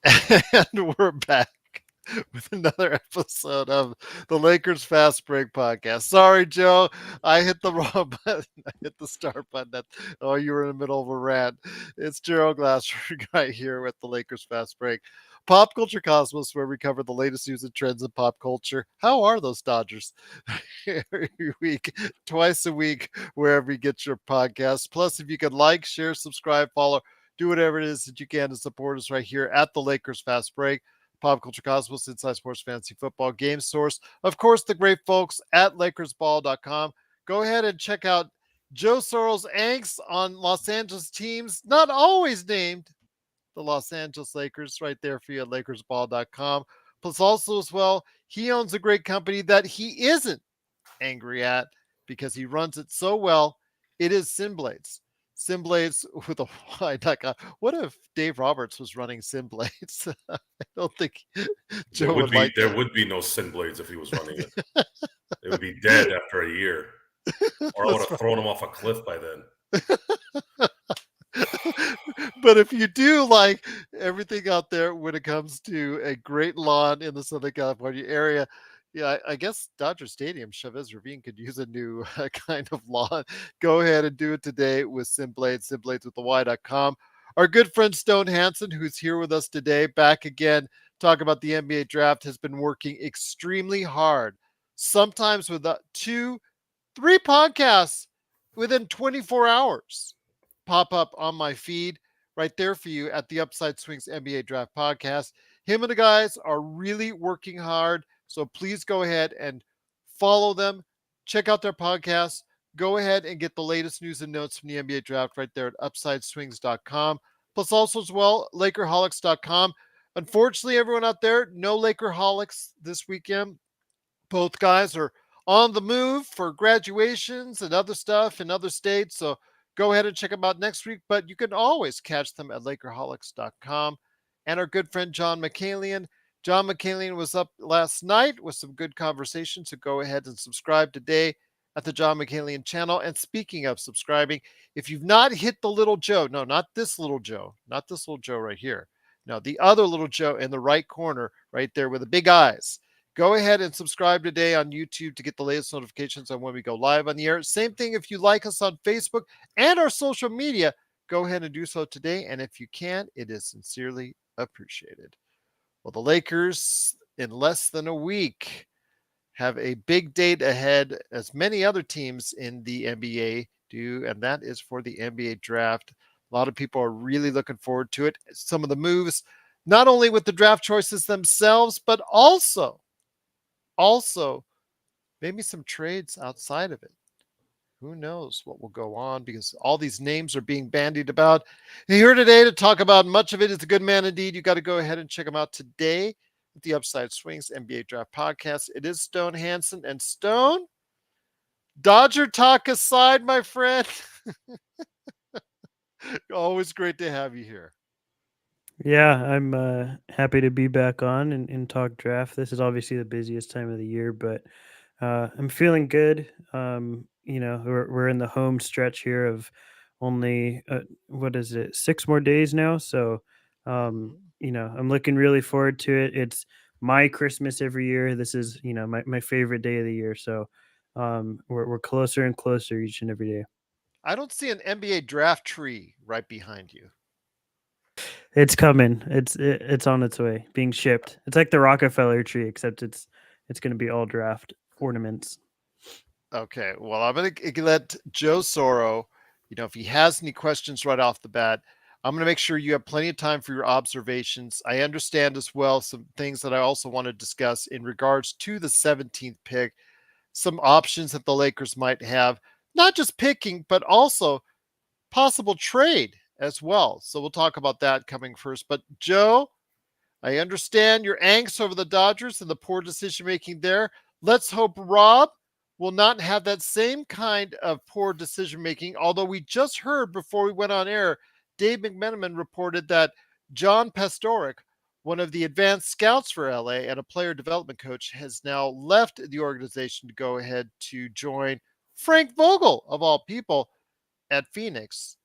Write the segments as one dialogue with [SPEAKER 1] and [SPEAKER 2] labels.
[SPEAKER 1] And we're back with another episode of the Lakers Fast Break Podcast. Sorry, Joe, I hit the wrong button. I hit the start button. Oh, you were in the middle of a rant. It's Gerald Glassford right here with the Lakers Fast Break. Pop Culture Cosmos, where we cover the latest news and trends in pop culture. How are those Dodgers? Every week, twice a week, wherever you get your podcasts. Plus, if you could like, share, subscribe, follow, do whatever it is that you can to support us right here at the Lakers Fast Break. Pop Culture Cosmos, Inside Sports Fantasy Football Game Source. Of course, the great folks at LakersBall.com. Go ahead and check out Joe Soro's angst on Los Angeles teams, not always named the Los Angeles Lakers, right there for you at LakersBall.com. Plus, also as well, he owns a great company that he isn't angry at because he runs it so well. It is Simblades. Simblades with a wide. What if Dave Roberts was running Simblades? I don't think Joe would like
[SPEAKER 2] There
[SPEAKER 1] that.
[SPEAKER 2] would be no sin blades if he was running it. It would be dead after a year, or I would
[SPEAKER 1] That's
[SPEAKER 2] have thrown him off a cliff by then.
[SPEAKER 1] right. But if you do like everything out there when it comes to a great lawn in the Southern California area, yeah, I guess Dodger Stadium, Chavez Ravine could use a new kind of lawn. Go ahead and do it today with Simblades, Simblades with the Y.com. Our good friend Stone Hansen, who's here with us today, back again, talk about the NBA draft, has been working extremely hard, sometimes with two, three podcasts within 24 hours pop up on my feed right there for you at the Upside Swings NBA Draft Podcast. Him and the guys are really working hard. So please go ahead and follow them. Check out their podcast. Go ahead and get the latest news and notes from the NBA draft right there at upsideswings.com. Plus, also as well, Lakerholics.com. Unfortunately, everyone out there, no Lakerholics this weekend. Both guys are on the move for graduations and other stuff in other states. So go ahead and check them out next week. But you can always catch them at Lakerholics.com. And our good friend John McCalian. John McCalian was up last night with some good conversation. So go ahead and subscribe today at the John McCalian channel. And speaking of subscribing, if you've not hit the little Joe, no, not this little Joe, not this little Joe right here. No, the other little Joe in the right corner, right there with the big eyes. Go ahead and subscribe today on YouTube to get the latest notifications on when we go live on the air. Same thing if you like us on Facebook and our social media, go ahead and do so today. And if you can, it is sincerely appreciated. Well, the Lakers, in less than a week, have a big date ahead, as many other teams in the NBA do, and that is for the NBA draft. A lot of people are really looking forward to it. Some of the moves, not only with the draft choices themselves, but also maybe some trades outside of it. Who knows what will go on because all these names are being bandied about. And here today to talk about much of it is a good man indeed. You got to go ahead and check him out today with the Upside Swings NBA Draft Podcast. It is Stone Hansen. And Stone, Dodger talk aside, my friend, always great to have you here.
[SPEAKER 3] Yeah, I'm happy to be back on and talk draft. This is obviously the busiest time of the year, but I'm feeling good. We're in the home stretch here of only what is it, 6 more days now. So,
[SPEAKER 1] Mhm.
[SPEAKER 3] I'm looking really forward to it. It's my Christmas every year. This is my favorite day of the year. So, we're closer and closer each and every day.
[SPEAKER 1] I don't see an NBA draft tree right behind you.
[SPEAKER 3] It's coming. It's on its way, being shipped. It's like the Rockefeller tree, except it's going to be all draft ornaments.
[SPEAKER 1] Okay, well, I'm going to let Joe Soro, if he has any questions right off the bat, I'm going to make sure you have plenty of time for your observations. I understand as well some things that I also want to discuss in regards to the 17th pick, some options that the Lakers might have, not just picking, but also possible trade as well. So we'll talk about that coming first. But Joe, I understand your angst over the Dodgers and the poor decision making there. Let's hope Rob will not have that same kind of poor decision making. Although we just heard before we went on air, Dave McMenamin reported that John Pastoric, one of the advanced scouts for LA and a player development coach, has now left the organization to go ahead to join Frank Vogel, of all people, at Phoenix.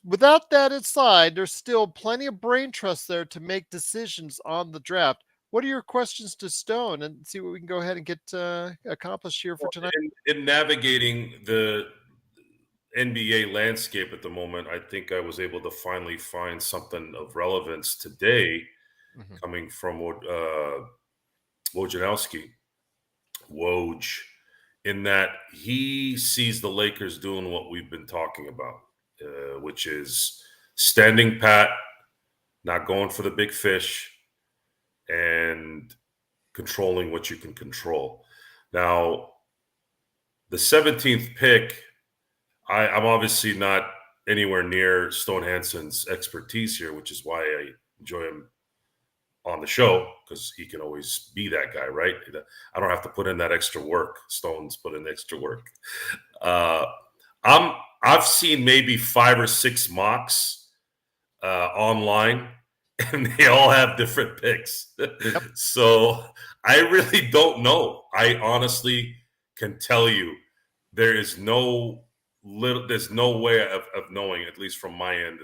[SPEAKER 1] Without that aside, there's still plenty of brain trust there to make decisions on the draft. What are your questions to Stone, and see what we can go ahead and get accomplished here for
[SPEAKER 2] Well,
[SPEAKER 1] tonight?
[SPEAKER 2] in navigating the NBA landscape at the moment, I think I was able to finally find something of relevance today
[SPEAKER 1] Mhm.
[SPEAKER 2] coming from Wojnarowski, Woj, in that he sees the Lakers doing what we've been talking about, which is standing pat, not going for the big fish, and controlling what you can control. Now, the 17th pick, I'm obviously not anywhere near Stone Hansen's expertise here, which is why I enjoy him on the show because he can always be that guy, right? I don't have to put in that extra work. Stone's put in extra work. Uh, I'm I've seen maybe 5 or 6 mocks online, and they all have different picks.
[SPEAKER 1] Yep.
[SPEAKER 2] So I really don't know. I honestly can tell you there is there's no way of knowing, at least from my end,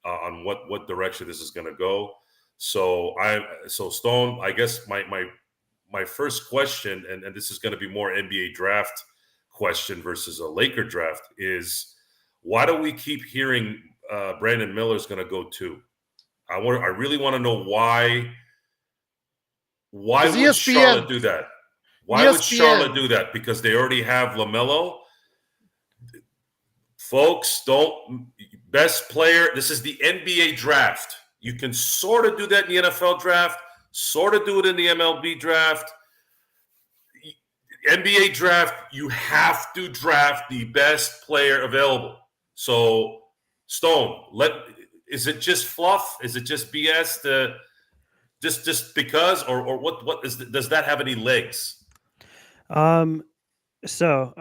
[SPEAKER 2] on what direction this is going to go. So Stone, I guess my first question, and this is going to be more NBA draft question versus a Laker draft, is why do we keep hearing Brandon Miller's going to go too? I really want to know why. Why
[SPEAKER 1] Because
[SPEAKER 2] would
[SPEAKER 1] ESPN,
[SPEAKER 2] Charlotte do that? Why would Charlotte
[SPEAKER 1] ESPN,
[SPEAKER 2] do that? Because they already have LaMelo. Folks, don't best player. This is the NBA draft. You can sort of do that in the NFL draft, sort of do it in the MLB draft. NBA draft, you have to draft the best player available. So, Stone, is it just fluff? Is it just BS? Just because, or what is does that have any legs?
[SPEAKER 3] Um, So,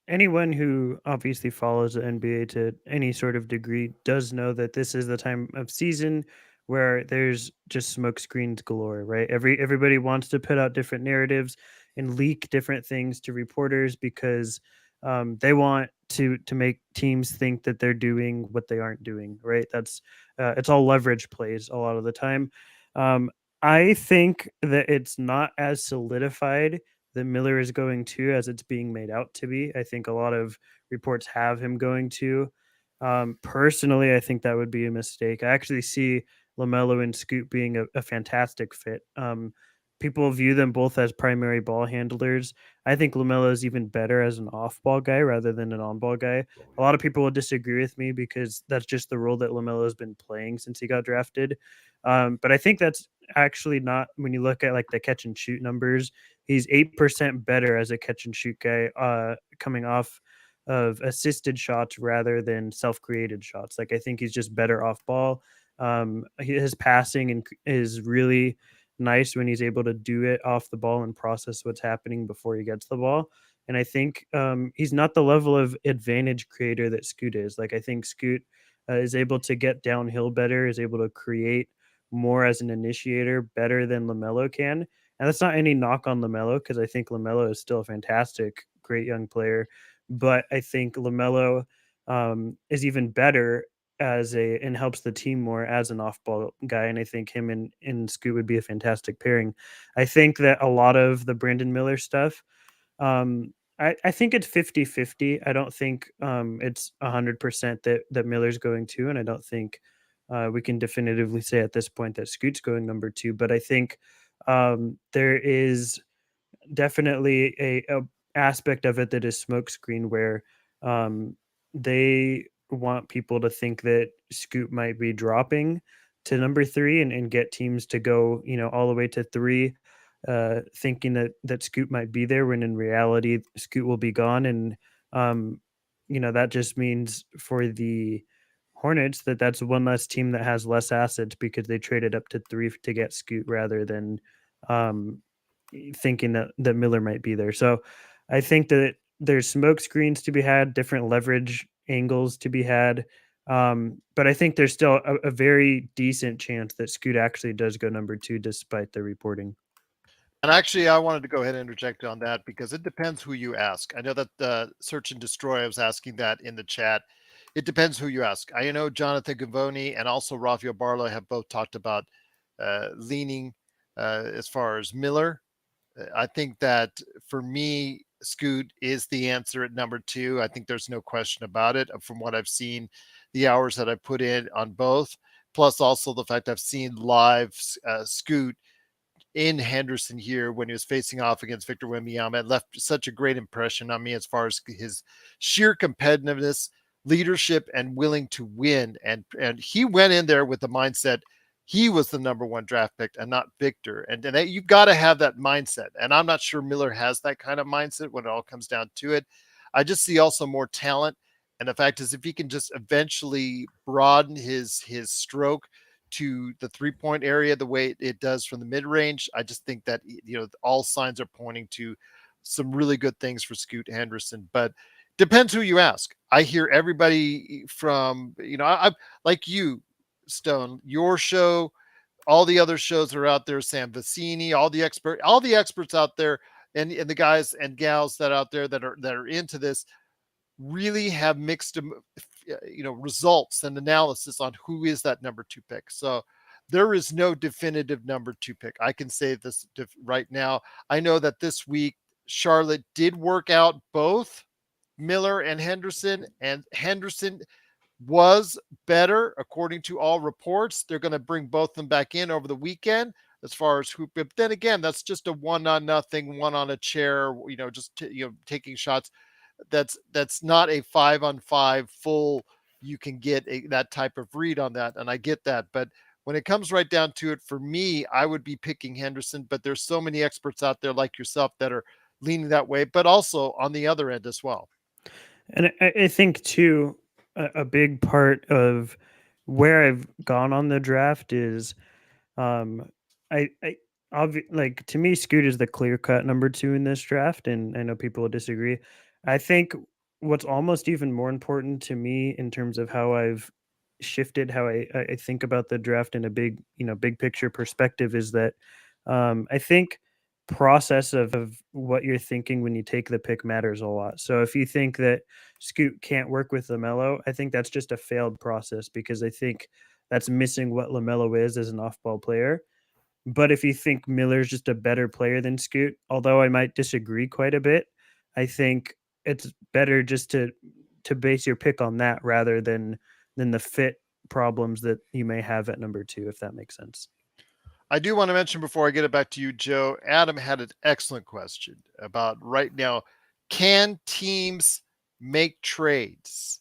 [SPEAKER 3] anyone who obviously follows the NBA to any sort of degree does know that this is the time of season where there's just smoke screens galore, right? Everybody wants to put out different narratives and leak different things to reporters because they want to make teams think that they're doing what they aren't doing, right? That's it's all leverage plays a lot of the time. Um, I think that it's not as solidified that Miller is going to as it's being made out to be. I think a lot of reports have him going to. Personally, I think that would be a mistake. I actually see Lamelo and Scoot being a fantastic fit. People view them both as primary ball handlers. I think Lamelo is even better as an off-ball guy rather than an on-ball guy. A lot of people will disagree with me because that's just the role that Lamelo has been playing since he got drafted. But I think that's actually not when you look at like the catch and shoot numbers. He's 8% better as a catch and shoot guy, coming off of assisted shots rather than self-created shots. Like I think he's just better off ball. His passing is really nice when he's able to do it off the ball and process what's happening before he gets the ball. And I think he's not the level of advantage creator that Scoot is. Like I think Scoot is able to get downhill better, is able to create more as an initiator better than Lamelo can. And that's not any knock on Lamelo because I think Lamelo is still a fantastic, great young player. But I think Lamelo is even better as a and helps the team more as an off-ball guy. And I think him and Scoot would be a fantastic pairing. I think that a lot of the Brandon Miller stuff, I think it's 50-50. I don't think it's 100% that Miller's going to, and I don't think we can definitively say at this point that Scoot's going number two. But I think there is definitely a aspect of it that is smokescreen where um, they want people to think that Scoot might be dropping to number three and get teams to go, all the way to three, thinking that Scoot might be there when in reality Scoot will be gone. And um, that just means for the Hornets that's one less team that has less assets because they traded up to three to get Scoot rather than um, thinking that Miller might be there. So I think that there's smoke screens to be had, different leverage angles to be had. But I think there's still a very decent chance that Scoot actually does go number two despite the reporting.
[SPEAKER 1] And actually, I wanted to go ahead and interject on that because it depends who you ask. I know that Search and Destroy, I was asking that in the chat. it depends who you ask. I know Jonathan Gavoni and also Rafael Barlow have both talked about leaning as far as Miller. I think that for me, Scoot is the answer at number two. I think there's no question about it from what I've seen, the hours that I put in on both, plus also the fact I've seen live Scoot in Henderson here when he was facing off against Victor Wembanyama. It left such a great impression on me as far as his sheer competitiveness, leadership, and willing to win. And he went in there with the mindset he was the number one draft pick and not Victor. And that, you've got to have that mindset. And I'm not sure Miller has that kind of mindset when it all comes down to it. I just see also more talent. And the fact is, if he can just eventually broaden his stroke to the 3 point area the way it does from the mid range, I just think that all signs are pointing to some really good things for Scoot Henderson. But depends who you ask. I hear everybody from I like you, Stone, your show, all the other shows that are out there, Sam Vecini, all the experts out there, and the guys and gals that are out there that are into this really have mixed results and analysis on who is that number two pick. So there is no definitive number two pick. I can say this right now. I know that this week Charlotte did work out both Miller and Henderson was better according to all reports. They're going to bring both of them back in over the weekend as far as hoop. But then again, that's just a one on nothing, one on a chair, just taking shots. That's not a 5-on-5 full. You can get that type of read on that, and I get that. But when it comes right down to it, for me, I would be picking Henderson. But there's so many experts out there like yourself that are leaning that way, but also on the other end as well.
[SPEAKER 3] And I think too, a big part of where I've gone on the draft is, um, I like, to me, Scoot is the clear cut number two in this draft, and I know people will disagree. I think what's almost even more important to me in terms of how I've shifted how I think about the draft in a big picture perspective is that, I think process of what you're thinking when you take the pick matters a lot. So if you think that Scoot can't work with LaMelo, I think that's just a failed process, because I think that's missing what LaMelo is as an off-ball player. But if you think Miller's just a better player than Scoot, although I might disagree quite a bit, I think it's better just to base your pick on that rather than the fit problems that you may have at number two, if that makes sense.
[SPEAKER 1] I do want to mention before I get it back to you, Joe, Adam had an excellent question about right now. Can teams make trades?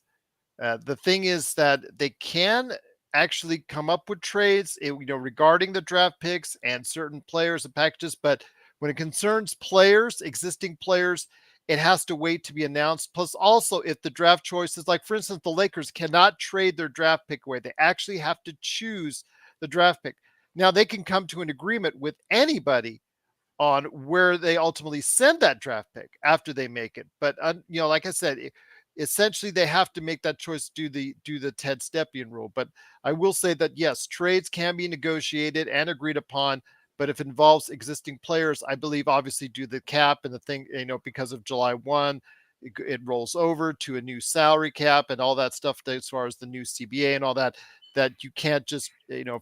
[SPEAKER 1] The thing is that they can actually come up with trades, regarding the draft picks and certain players and packages. But when it concerns players, existing players, it has to wait to be announced. Plus, also, if the draft choices, like for instance, the Lakers cannot trade their draft pick away, they actually have to choose the draft pick. Now, they can come to an agreement with anybody on where they ultimately send that draft pick after they make it. But like I said, essentially they have to make that choice. Do the Ted Stepien rule. But I will say that yes, trades can be negotiated and agreed upon. But if it involves existing players, I believe obviously do the cap and the thing, because of July 1, it rolls over to a new salary cap and all that stuff as far as the new CBA and all that, that you can't just,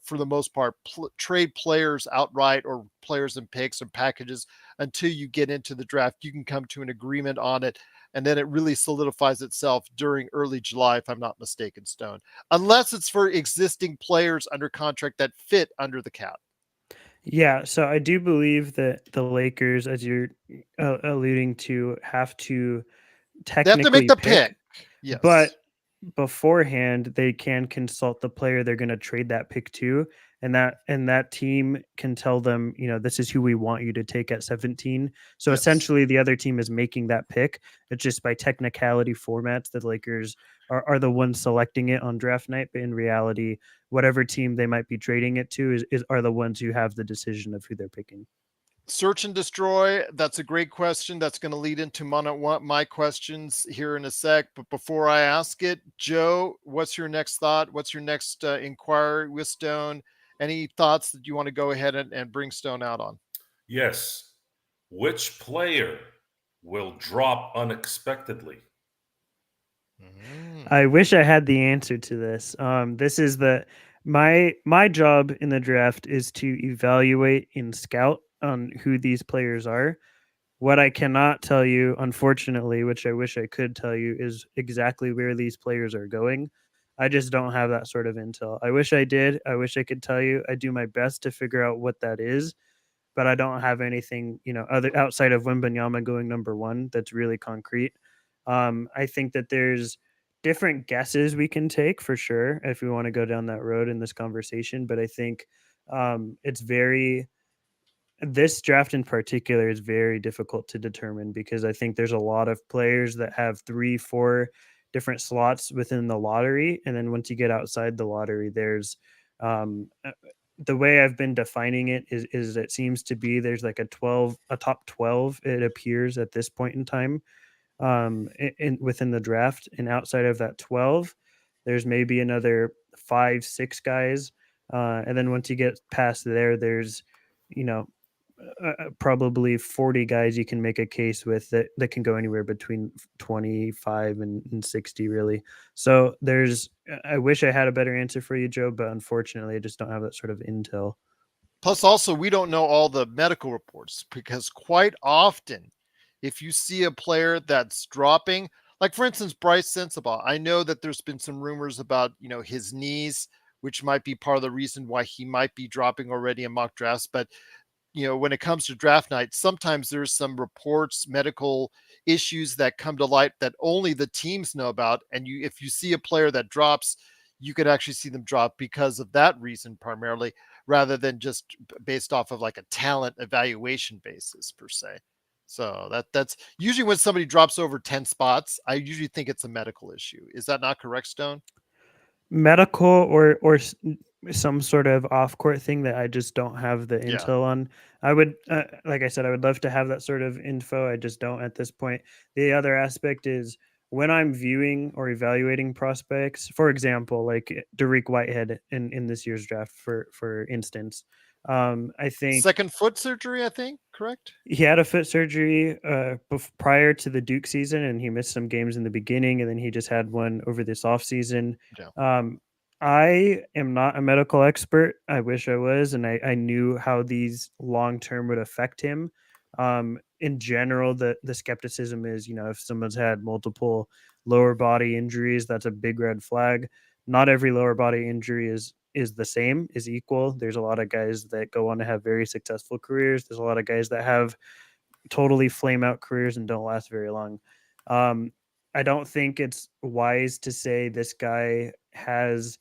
[SPEAKER 1] for the most part, trade players outright or players and picks or packages until you get into the draft. You can come to an agreement on it, and then it really solidifies itself during early July, if I'm not mistaken, Stone, unless it's for existing players under contract that fit under the cap.
[SPEAKER 3] Yeah, so I do believe that the Lakers, as you're alluding to, have to
[SPEAKER 1] They have to make
[SPEAKER 3] technically
[SPEAKER 1] the pick.
[SPEAKER 3] pick, but
[SPEAKER 1] Yes.
[SPEAKER 3] beforehand they can consult the player they're going to trade that pick to, and that team can tell them, this is who we want you to take at 17. So
[SPEAKER 1] Yes.
[SPEAKER 3] essentially the other team is making that pick. It's just by technicality formats, the Lakers are the ones selecting it on draft night, but in reality, whatever team they might be trading it to is are the ones who have the decision of who they're picking.
[SPEAKER 1] Search and destroy. That's a great question. That's going to lead into my questions here in a sec. But before I ask it, Joe, what's your next thought? What's your next inquiry with Stone? Any thoughts that you want to go ahead and bring Stone out on?
[SPEAKER 2] Yes. Which player will drop unexpectedly?
[SPEAKER 1] Mm.
[SPEAKER 3] I wish I had the answer to this. This is the my job in the draft is to evaluate and scout on who these players are. What I cannot tell you, unfortunately, which I wish I could tell you, is exactly where these players are going. I just don't have that sort of intel. I wish I did. I wish I could tell you. I do my best to figure out what that is, but I don't have anything, other outside of Wembanyama going number one that's really concrete. I think that there's different guesses we can take for sure if we want to go down that road in this conversation. But I think it's very this draft in particular is very difficult to determine because I think there's a lot of players that have three, four different slots within the lottery, and then once you get outside the lottery, there's the way I've been defining it is it seems to be there's like a top 12. It appears at this point in time, within the draft, and outside of that 12, there's maybe another 5, 6 guys, and then once you get past there, there's you know probably 40 guys you can make a case with that can go anywhere between 25 and 60 really. So I wish I had a better answer for you, Joe, but unfortunately I just don't have that sort of intel.
[SPEAKER 1] Plus, also, we don't know all the medical reports because quite often, if you see a player that's dropping, like for instance, Bryce Sensabaugh, I know that there's been some rumors about, his knees, which might be part of the reason why he might be dropping already in mock drafts. But when it comes to draft night, sometimes there's some reports, medical issues that come to light that only the teams know about. And if you see a player that drops, you could actually see them drop because of that reason primarily, rather than just based off of like a talent evaluation basis per se. So that's usually when somebody drops over 10 spots, I usually think it's a medical issue. Is that not correct, Stone?
[SPEAKER 3] Medical or some sort of off court thing that I just don't have the
[SPEAKER 1] Yeah.
[SPEAKER 3] intel on. I would, like I said, I would love to have that sort of info. I just don't at this point. The other aspect is when I'm viewing or evaluating prospects, for example, like Derek Whitehead in this year's draft, for instance. I think
[SPEAKER 1] Second foot surgery, I think, correct?
[SPEAKER 3] he had a foot surgery prior to the Duke season, and he missed some games in the beginning, and then he just had one over this off season.
[SPEAKER 1] Yeah.
[SPEAKER 3] Um, I am not a medical expert. I wish I was, and I knew how these long term would affect him. In general, the skepticism is, if someone's had multiple lower body injuries, that's a big red flag. Not every lower body injury is the same, is equal. There's a lot of guys that go on to have very successful careers. There's a lot of guys that have totally flame out careers and don't last very long. Um, I don't think it's wise to say this guy has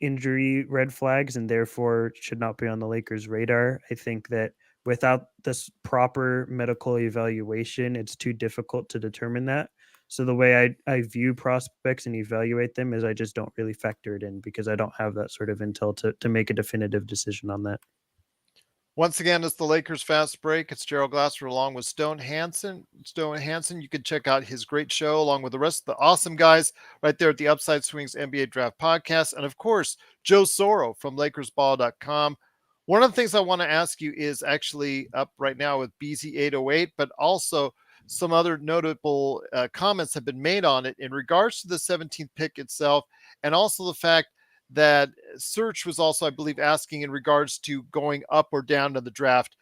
[SPEAKER 3] injury red flags and therefore should not be on the Lakers' radar. I think that without this proper medical evaluation, it's too difficult to determine that. So the way I view prospects and evaluate them is I just don't really factor it in because I don't have that sort of intel to make a definitive decision on that.
[SPEAKER 1] Once again, it's the Lakers Fast Break. It's Gerald Glassford along with Stone Hansen. Stone Hansen, you can check out his great show along with the rest of the awesome guys right there at the Upside Swings NBA Draft Podcast. And of course, Joe Soro from LakersBall.com. One of the things I want to ask you is actually up right now with BZ808, but also some other notable comments have been made on it in regards to the 17th pick itself, and also the fact that Search was also, I believe, asking in regards to going up or down in the draft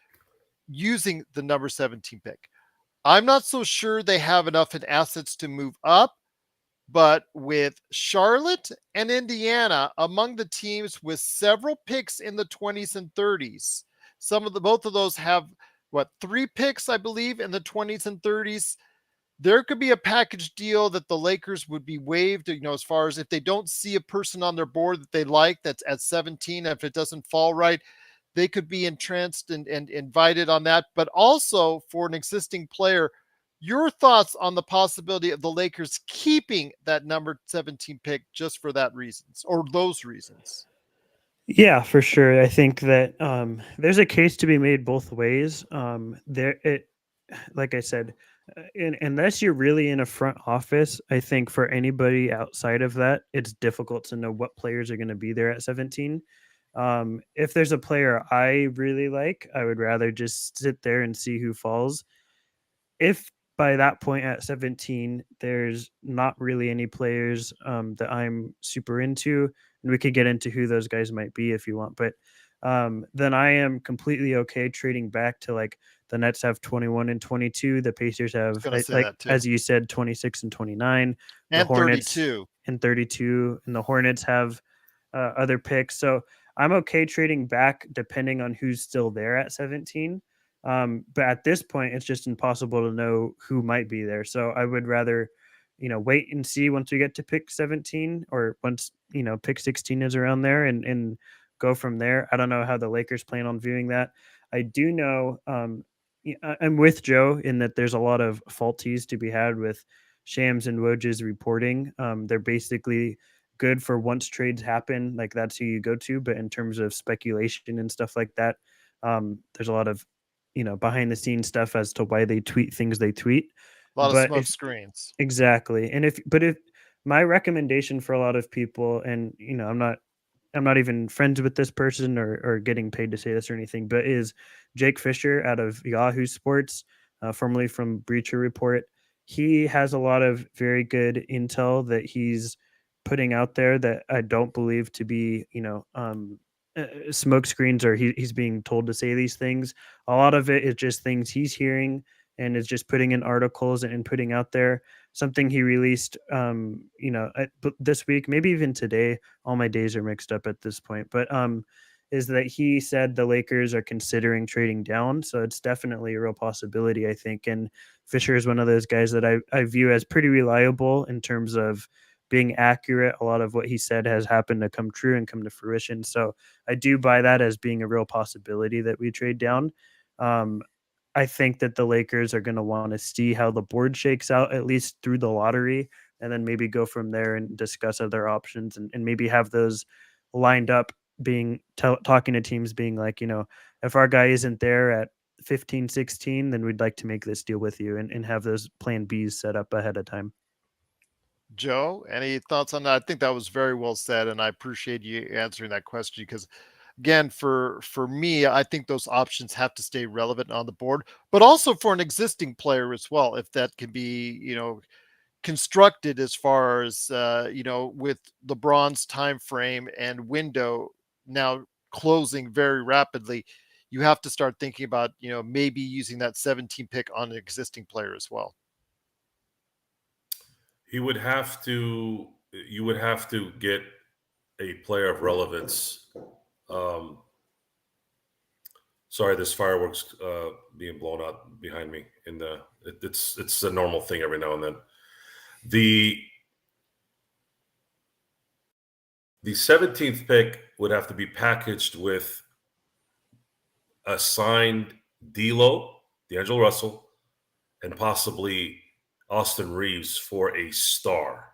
[SPEAKER 1] using the number 17 pick. I'm not so sure they have enough in assets to move up, but with Charlotte and Indiana among the teams with several picks in the 20s and 30s, both of those have what, 3 picks, I believe, in the 20s and 30s. There could be a package deal that the Lakers would be waived, as far as if they don't see a person on their board that they like that's at 17, if it doesn't fall right, they could be entranced and invited on that. But also for an existing player, your thoughts on the possibility of the Lakers keeping that number 17 pick just for that reasons or those reasons?
[SPEAKER 3] Yeah, for sure. I think that there's a case to be made both ways. Like I said, unless you're really in a front office, I think for anybody outside of that, it's difficult to know what players are going to be there at 17. If there's a player I really like, I would rather just sit there and see who falls. If by that point at 17, there's not really any players that I'm super into, and we could get into who those guys might be if you want. But then I am completely okay trading back to like the Nets have 21 and 22, the Pacers
[SPEAKER 1] I was
[SPEAKER 3] have
[SPEAKER 1] gonna say
[SPEAKER 3] like
[SPEAKER 1] that too.
[SPEAKER 3] as you said 26 and 29, the
[SPEAKER 1] And
[SPEAKER 3] Hornets
[SPEAKER 1] 32.
[SPEAKER 3] and 32, and the Hornets have other picks. So I'm okay trading back depending on who's still there at 17. But at this point, it's just impossible to know who might be there. So I would rather, wait and see once we get to pick 17 or once, pick 16 is around there and go from there. I don't know how the Lakers plan on viewing that. I do know I'm with Joe in that there's a lot of faulties to be had with Shams and Woj's reporting. They're basically good for once trades happen, like that's who you go to. But in terms of speculation and stuff like that, there's a lot of behind the scenes stuff as to why they tweet things they tweet.
[SPEAKER 1] A lot of
[SPEAKER 3] But
[SPEAKER 1] smoke
[SPEAKER 3] if
[SPEAKER 1] screens.
[SPEAKER 3] exactly, and if my recommendation for a lot of people, and I'm not even friends with this person or getting paid to say this or anything, but is Jake Fisher out of Yahoo Sports, formerly from Breacher Report. He has a lot of very good intel that he's putting out there that I don't believe to be, smoke screens or he's being told to say these things. A lot of it is just things he's hearing and is just putting in articles and putting out there. Something he released, this week, maybe even today, all my days are mixed up at this point, but is that he said the Lakers are considering trading down. So it's definitely a real possibility, I think. And Fisher is one of those guys that I view as pretty reliable in terms of being accurate. A lot of what he said has happened to come true and come to fruition. So I do buy that as being a real possibility that we trade down. Um, I think that the Lakers are going to want to see how the board shakes out, at least through the lottery, and then maybe go from there and discuss other options and maybe have those lined up, being talking to teams, being like, if our guy isn't there at 15, 16, then we'd like to make this deal with you and have those plan Bs set up ahead of time.
[SPEAKER 1] Joe, any thoughts on that? I think that was very well said, and I appreciate you answering that question because, again, for me, I think those options have to stay relevant on the board, but also for an existing player as well, if that can be, constructed as far as with LeBron's time frame and window now closing very rapidly. You have to start thinking about maybe using that 17 pick on an existing player as well.
[SPEAKER 2] He would have to. You would have to get a player of relevance. Um, Sorry, there's fireworks being blown out behind me. It's a normal thing every now and then. The the 17th pick would have to be packaged with a signed D'Angelo Russell, and possibly Austin Reeves for a star.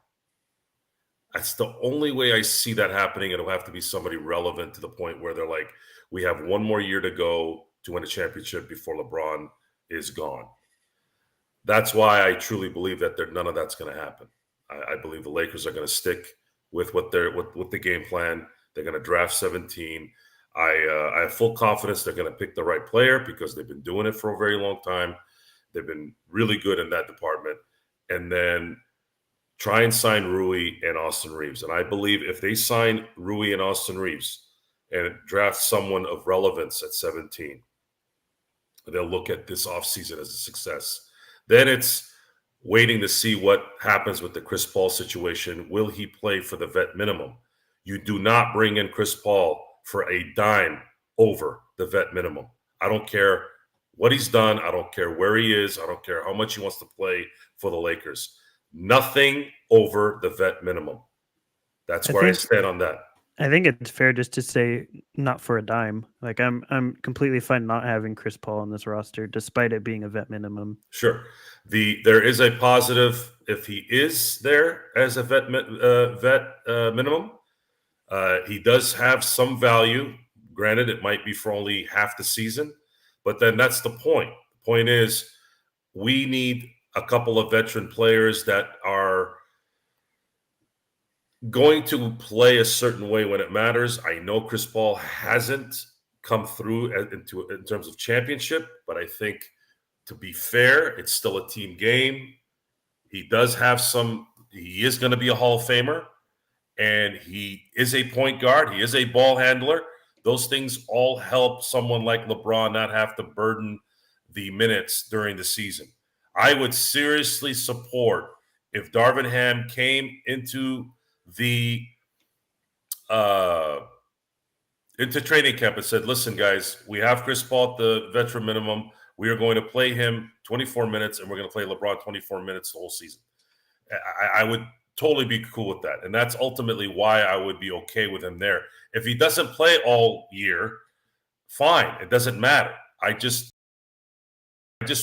[SPEAKER 2] That's the only way I see that happening. It'll have to be somebody relevant to the point where they're like, we have one more year to go to win a championship before LeBron is gone. That's why I truly believe that none of that's going to happen. I believe the Lakers are going to stick with what with the game plan. They're going to draft 17. I have full confidence they're going to pick the right player because they've been doing it for a very long time. They've been really good in that department. And then try and sign Rui and Austin Reeves. And I believe if they sign Rui and Austin Reeves and draft someone of relevance at 17, they'll look at this offseason as a success. Then it's waiting to see what happens with the Chris Paul situation. Will he play for the vet minimum? You do not bring in Chris Paul for a dime over the vet minimum. I don't care what he's done. I don't care where he is. I don't care how much he wants to play for the Lakers. Nothing over the vet minimum. That's
[SPEAKER 3] I
[SPEAKER 2] where I
[SPEAKER 3] think
[SPEAKER 2] stand on that.
[SPEAKER 3] I think it's fair just to say not for a dime. Like I'm completely fine not having Chris Paul on this roster, despite it being a vet minimum.
[SPEAKER 2] Sure. There is a positive if he is there as a vet minimum. He does have some value. Granted, it might be for only half the season, but then that's the point. The point is we need a couple of veteran players that are going to play a certain way when it matters. I know Chris Paul hasn't come through in terms of championship, but I think to be fair, it's still a team game. He does have some, he is going to be a Hall of Famer, and he is a point guard. He is a ball handler. Those things all help someone like LeBron not have to burden the minutes during the season. I would seriously support if Darvin Ham came the uh, into training camp and said, "Listen, guys, we have Chris Paul at the veteran minimum. We are going to play him 24 minutes, and we're going to play LeBron 24 minutes the whole season." I would totally be cool with that, and that's ultimately why I would be okay with him there. If he doesn't play all year, fine. It doesn't matter. I just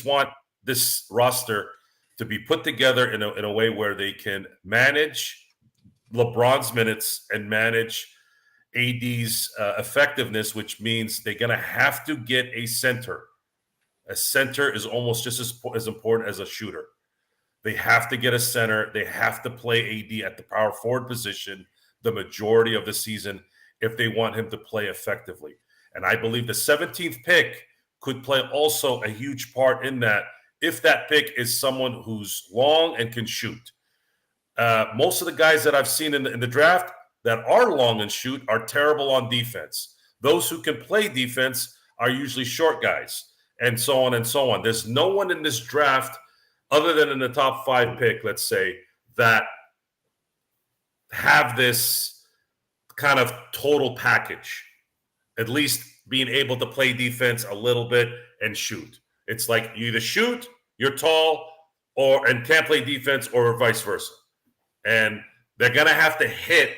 [SPEAKER 2] want this roster to be put together in a way where they can manage LeBron's minutes and manage AD's effectiveness, which means they're going to have to get a center. A center is almost just as important as a shooter. They have to get a center. They have to play AD at the power forward position the majority of the season if they want him to play effectively. And I believe the 17th pick could play also a huge part in that if that pick is someone who's long and can shoot. Most of the guys that I've seen in the draft that are long and shoot are terrible on defense. Those who can play defense are usually short guys, and so on and so on. There's no one in this draft, other than in the top 5 pick, let's say, that have this kind of total package, at least being able to play defense a little bit and shoot. It's like you either shoot, you're tall, and can't play defense, or vice versa. And they're going to have to hit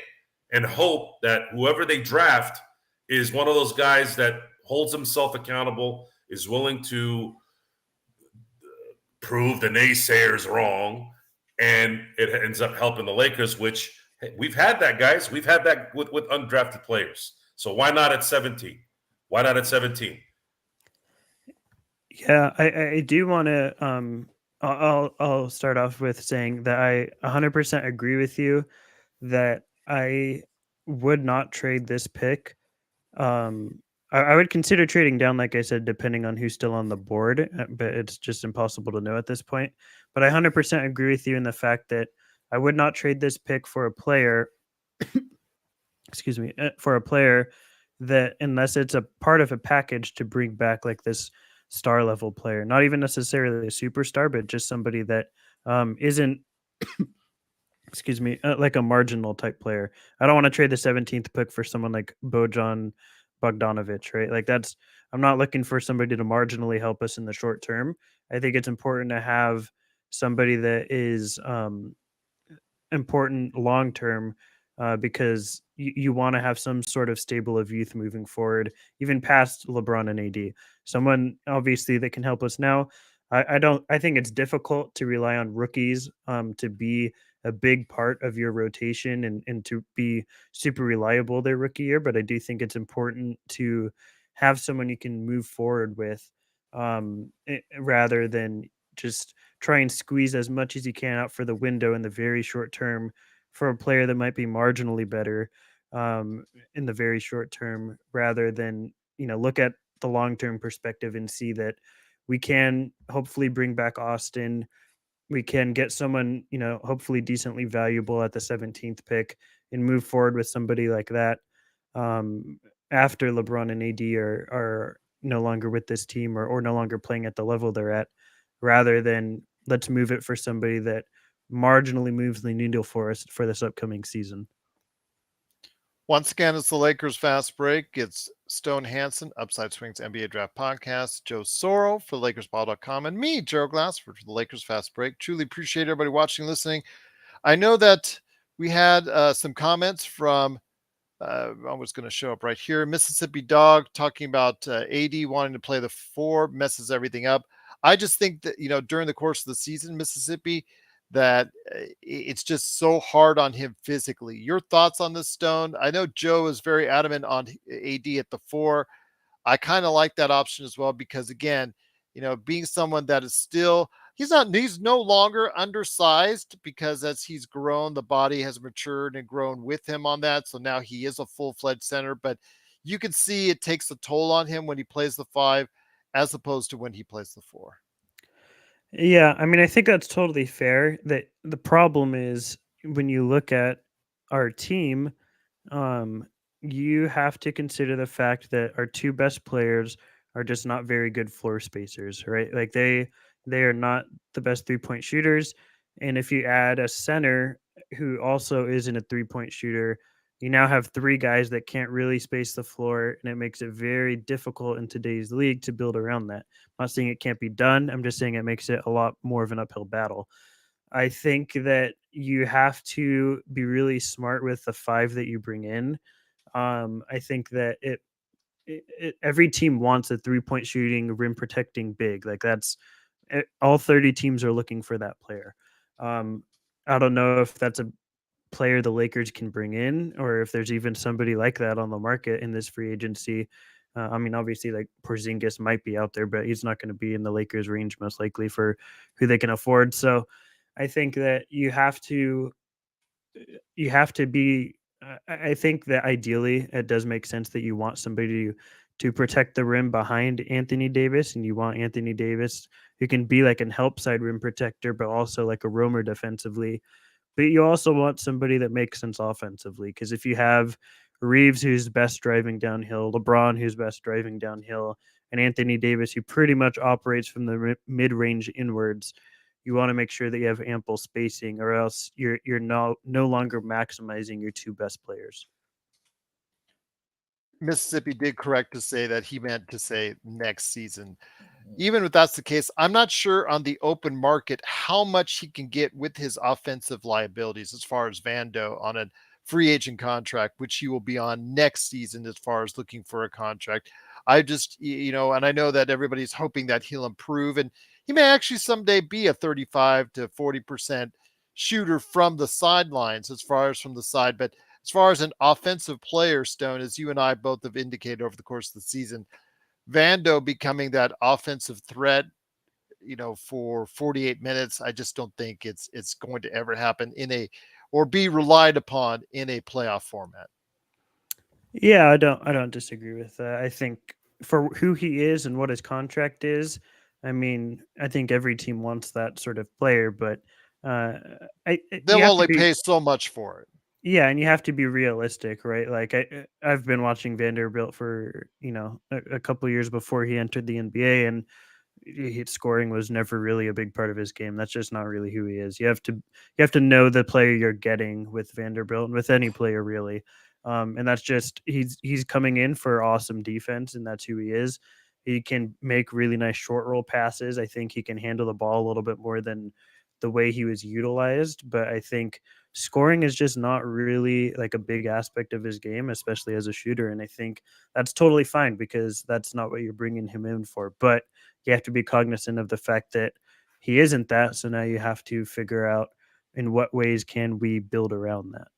[SPEAKER 2] and hope that whoever they draft is one of those guys that holds himself accountable, is willing to prove the naysayers wrong, and it ends up helping the Lakers, which we've had that, guys. We've had that with undrafted players. So why not at 17? Why not at 17?
[SPEAKER 3] Yeah, I do want to. I'll start off with saying that I 100% agree with you that I would not trade this pick. I would consider trading down, like I said, depending on who's still on the board, but it's just impossible to know at this point. But I 100% agree with you in the fact that I would not trade this pick for a player, excuse me, for a player that, unless it's a part of a package to bring back like this star level player, not even necessarily a superstar, but just somebody that isn't, excuse me, like a marginal type player. I don't want to trade the 17th pick for someone like Bojan Bogdanovic, right? Like I'm not looking for somebody to marginally help us in the short term. I think it's important to have somebody that is important long term, because you want to have some sort of stable of youth moving forward, even past LeBron and AD. Someone obviously that can help us now. I don't. I think it's difficult to rely on rookies to be a big part of your rotation and to be super reliable their rookie year. But I do think it's important to have someone you can move forward with, rather than just try and squeeze as much as you can out for the window in the very short term for a player that might be marginally better in the very short term, rather than look at the long term perspective and see that we can hopefully bring back Austin. We can get someone, hopefully decently valuable at the 17th pick and move forward with somebody like that after LeBron and AD are no longer with this team, or no longer playing at the level they're at, rather than let's move it for somebody that marginally moves the needle for us for this upcoming season.
[SPEAKER 1] Once again, it's the Lakers Fast Break. It's Stone Hansen, Upside Swings NBA Draft Podcast, Joe Soro for LakersBall.com, and me, Gerald Glassford for the Lakers Fast Break. Truly appreciate everybody watching, listening. I know that we had some comments from, I was going to show up right here, Mississippi Dog, talking about AD wanting to play the 4, messes everything up. I just think that, during the course of the season, Mississippi, that it's just so hard on him physically. Your thoughts on this, Stone? I know Joe is very adamant on AD at the 4. I kind of like that option as well because, again, being someone that is still, he's no longer undersized, because as he's grown, the body has matured and grown with him on that. So now he is a full-fledged center, but you can see it takes a toll on him when he plays the 5 as opposed to when he plays the 4.
[SPEAKER 3] Yeah, I mean, I think that's totally fair. That the problem is when you look at our team, um, you have to consider the fact that our two best players are just not very good floor spacers, right? Like they are not the best 3-point shooters. And if you add a center who also isn't a 3-point shooter, you now have three guys that can't really space the floor, and it makes it very difficult in today's league to build around that. I'm not saying it can't be done. I'm just saying it makes it a lot more of an uphill battle. I think that you have to be really smart with the five that you bring in. I think that every team wants a 3-point shooting, rim protecting big. Like that's all 30 teams are looking for that player. Um, I don't know if that's a player the Lakers can bring in, or if there's even somebody like that on the market in this free agency. I mean, obviously, like Porzingis might be out there, but he's not going to be in the Lakers' range most likely for who they can afford. So, I think that you have to be. I think that ideally, it does make sense that you want somebody to protect the rim behind Anthony Davis, and you want Anthony Davis who can be like an help side rim protector, but also like a roamer defensively, but you also want somebody that makes sense offensively. Because if you have Reeves, who's best driving downhill, LeBron, who's best driving downhill, and Anthony Davis, who pretty much operates from the mid range inwards, you want to make sure that you have ample spacing, or else you're no longer maximizing your two best players.
[SPEAKER 1] Mississippi did correct to say that he meant to say next season. Even if that's the case, I'm not sure on the open market how much he can get with his offensive liabilities as far as Vando on a free agent contract, which he will be on next season as far as looking for a contract. I just, and I know that everybody's hoping that he'll improve and he may actually someday be a 35 to 40% shooter from the sidelines as far as from the side. But as far as an offensive player, Stone, as you and I both have indicated over the course of the season, Vando becoming that offensive threat, for 48 minutes, I just don't think it's going to ever happen in a or be relied upon in a playoff format.
[SPEAKER 3] Yeah, I don't disagree with that. I think for who he is and what his contract is, I mean, I think every team wants that sort of player, but uh, you
[SPEAKER 1] They'll
[SPEAKER 3] have to
[SPEAKER 1] only
[SPEAKER 3] be.
[SPEAKER 1] pay so much for it.
[SPEAKER 3] Yeah, and you have to be realistic, right? Like I've been watching Vanderbilt for a couple years before he entered the NBA, and scoring was never really a big part of his game. That's just not really who he is. You have to know the player you're getting with Vanderbilt and with any player really. And that's just he's coming in for awesome defense, and that's who he is. He can make really nice short roll passes. I think he can handle the ball a little bit more than the way he was utilized, but I think scoring is just not really like a big aspect of his game, especially as a shooter. And I think that's totally fine because that's not what you're bringing him in for. But you have to be cognizant of the fact that he isn't that. So now you have to figure out in what ways can we build around that.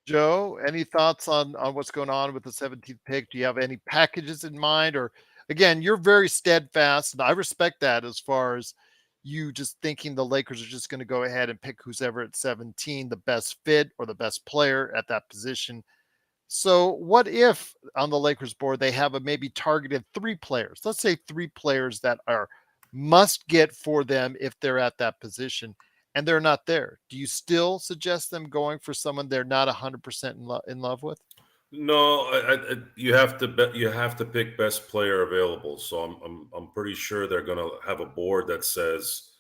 [SPEAKER 1] Joe, any thoughts on what's going on with the 17th pick? Do you have any packages in mind? Or again, you're very steadfast, and I respect that as far as you just thinking the Lakers are just going to go ahead and pick who's ever at 17, the best fit or the best player at that position. So, what if on the Lakers board they have a maybe targeted three players? Let's say three players that are must get for them if they're at that position and they're not there. Do you still suggest them going for someone they're not 100% in love with?
[SPEAKER 2] No, you have to bet. You have to pick best player available. So I'm pretty sure they're going to have a board that says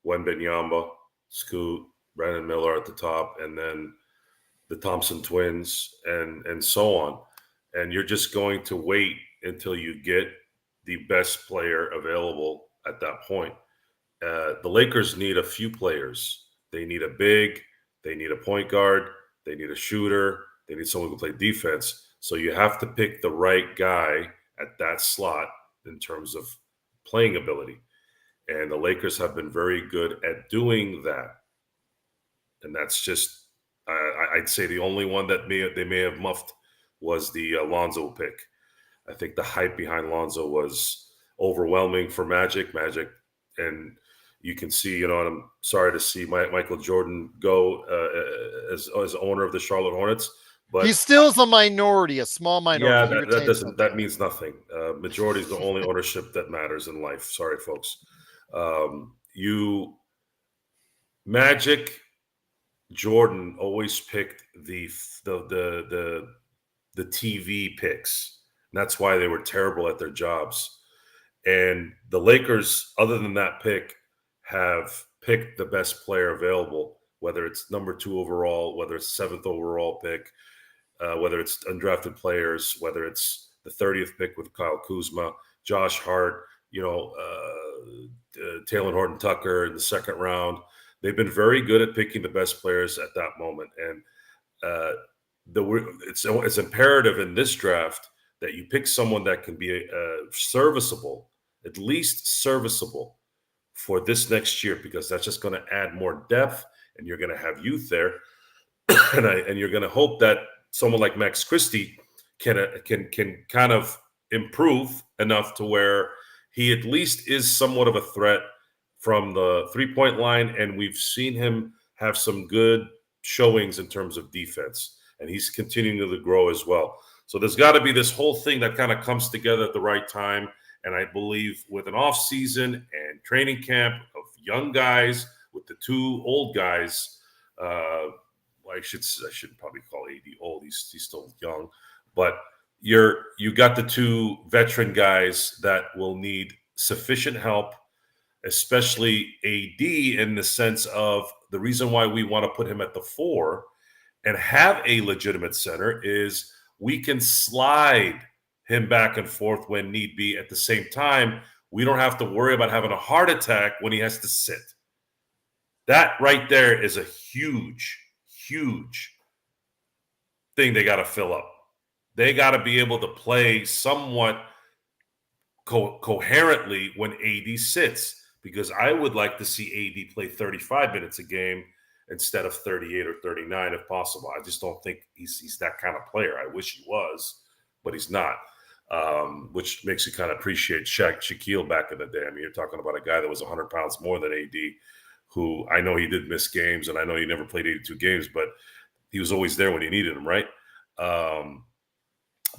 [SPEAKER 2] Wembenyama, Scoot, Brandon Miller at the top, and then the Thompson twins, and so on. And you're just going to wait until you get the best player available at that point. The Lakers need a few players. They need a big, they need a point guard, they need a shooter, they need someone who can play defense. So you have to pick the right guy at that slot in terms of playing ability. And the Lakers have been very good at doing that. And that's just, I'd say the only one that they may have muffed was the Lonzo pick. I think the hype behind Lonzo was overwhelming for Magic. Magic, and you can see, and I'm sorry to see Michael Jordan go as owner of the Charlotte Hornets,
[SPEAKER 1] He
[SPEAKER 2] but
[SPEAKER 1] still is a minority, a small minority.
[SPEAKER 2] yeah,
[SPEAKER 1] He
[SPEAKER 2] that
[SPEAKER 1] retains
[SPEAKER 2] doesn't
[SPEAKER 1] something.
[SPEAKER 2] that means nothing. Majority is the only ownership that matters in life. Sorry, folks. You Magic Jordan always picked the TV picks. And that's why they were terrible at their jobs. And the Lakers, other than that pick, have picked the best player available, whether it's number 2 overall, whether it's 7th overall pick, whether it's undrafted players, whether it's the 30th pick with Kyle Kuzma, Josh Hart, Taylor Horton Tucker in the second round. They've been very good at picking the best players at that moment. And uh, it's imperative in this draft that you pick someone that can be serviceable, at least serviceable for this next year, because that's just going to add more depth, and you're going to have youth there, and you're going to hope that someone like Max Christie can kind of improve enough to where he at least is somewhat of a threat from the 3-point line, and we've seen him have some good showings in terms of defense, and he's continuing to grow as well. So there's got to be this whole thing that kind of comes together at the right time. And I believe with an off season and training camp of young guys with the 2 old guys, I should probably call AD old. He's still young, but you got the 2 veteran guys that will need sufficient help, especially AD, in the sense of the reason why we want to put him at the 4 and have a legitimate center is we can slide him back and forth when need be. At the same time, we don't have to worry about having a heart attack when he has to sit. That right there is a huge, huge thing they got to fill up. They got to be able to play somewhat coherently when AD sits, because I would like to see AD play 35 minutes a game instead of 38 or 39 if possible. I just don't think he's that kind of player. I wish he was, but he's not, which makes you kind of appreciate Shaquille back in the day. I mean, you're talking about a guy that was 100 pounds more than AD, who I know he did miss games, and I know he never played 82 games, but he was always there when you needed him, right?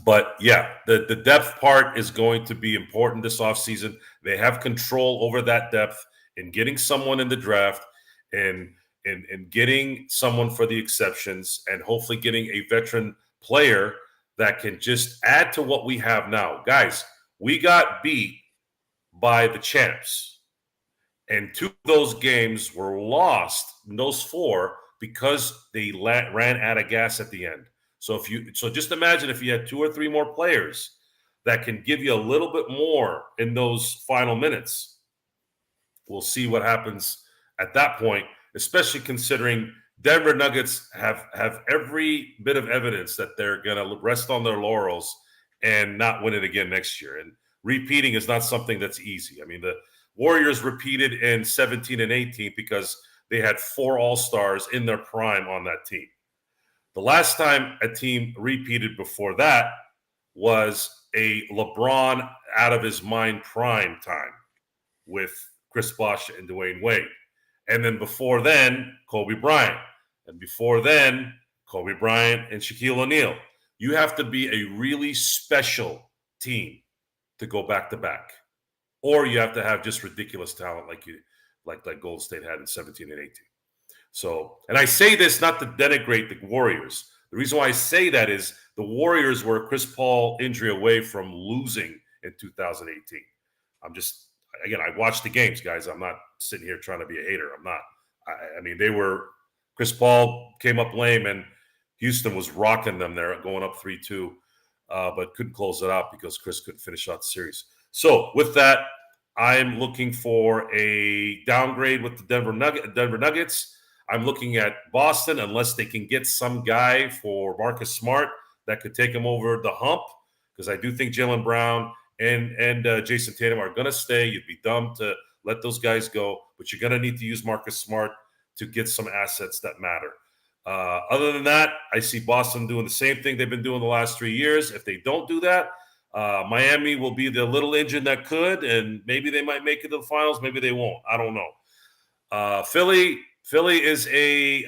[SPEAKER 2] But yeah, the depth part is going to be important this offseason. They have control over that depth in getting someone in the draft and getting someone for the exceptions, and hopefully getting a veteran player that can just add to what we have now. Guys, we got beat by the champs, and 2 of those games were lost in those 4 because they ran out of gas at the end. So just imagine if you had 2 or 3 more players that can give you a little bit more in those final minutes. We'll see what happens at that point, especially considering Denver Nuggets have every bit of evidence that they're going to rest on their laurels and not win it again next year. And repeating is not something that's easy. I mean, the Warriors repeated in 17 and 18 because they had 4 All-Stars in their prime on that team. The last time a team repeated before that was a LeBron out of his mind prime time with Chris Bosh and Dwayne Wade. And then before then, Kobe Bryant. And before then, Kobe Bryant and Shaquille O'Neal. You have to be a really special team to go back to back. Or you have to have just ridiculous talent like Golden State had in 17 and 18. So, and I say this not to denigrate the Warriors. The reason why I say that is the Warriors were a Chris Paul injury away from losing in 2018. Again, I watched the games, guys. I'm not sitting here trying to be a hater. I'm not. I mean, Chris Paul came up lame, and Houston was rocking them there, going up 3-2, but couldn't close it out because Chris couldn't finish out the series. So with that, I'm looking for a downgrade with the Denver Nuggets. I'm looking at Boston, unless they can get some guy for Marcus Smart that could take him over the hump, because I do think Jaylen Brown and Jason Tatum are going to stay. You'd be dumb to let those guys go, but you're going to need to use Marcus Smart to get some assets that matter. Other than that, I see Boston doing the same thing they've been doing the last 3 years. If they don't do that, Miami will be the little engine that could, and maybe they might make it to the finals. Maybe they won't. I don't know. Philly is a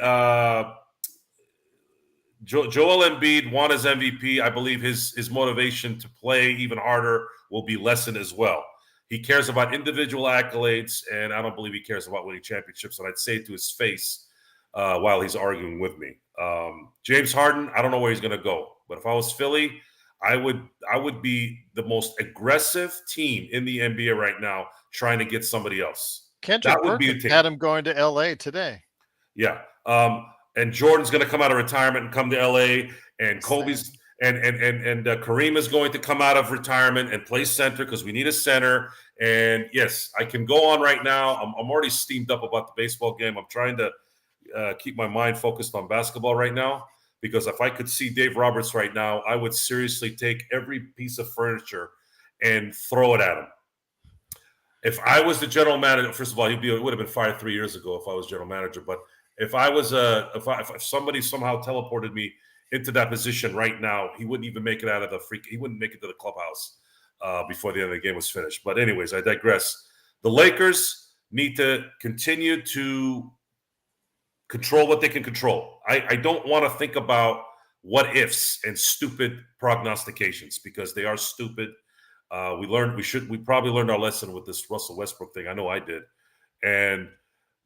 [SPEAKER 2] Joel Embiid won his MVP. I believe his motivation to play even harder will be lessened as well. He cares about individual accolades, and I don't believe he cares about winning championships. And I'd say it to his face while he's arguing with me. James Harden, I don't know where he's going to go, but if I was Philly, I would be the most aggressive team in the NBA right now, trying to get somebody else. That
[SPEAKER 1] Kendrick
[SPEAKER 2] would be the
[SPEAKER 1] Perkins
[SPEAKER 2] team.
[SPEAKER 1] had him going to LA today.
[SPEAKER 2] Yeah. And Jordan's going to come out of retirement and come to LA, and Kobe's and Kareem is going to come out of retirement and play center because we need a center. And yes, I can go on right now. I'm already steamed up about the baseball game. I'm trying to keep my mind focused on basketball right now, because if I could see Dave Roberts right now, I would seriously take every piece of furniture and throw it at him. If I was the general manager, first of all, he would have been fired 3 years ago if I was general manager. But if I was if somebody somehow teleported me into that position right now, he wouldn't even make it out of the freak. He wouldn't make it to the clubhouse before the end of the game was finished. But anyways, I digress. The Lakers need to continue to control what they can control. I don't want to think about what ifs and stupid prognostications, because they are stupid. We probably learned our lesson with this Russell Westbrook thing. I know I did. And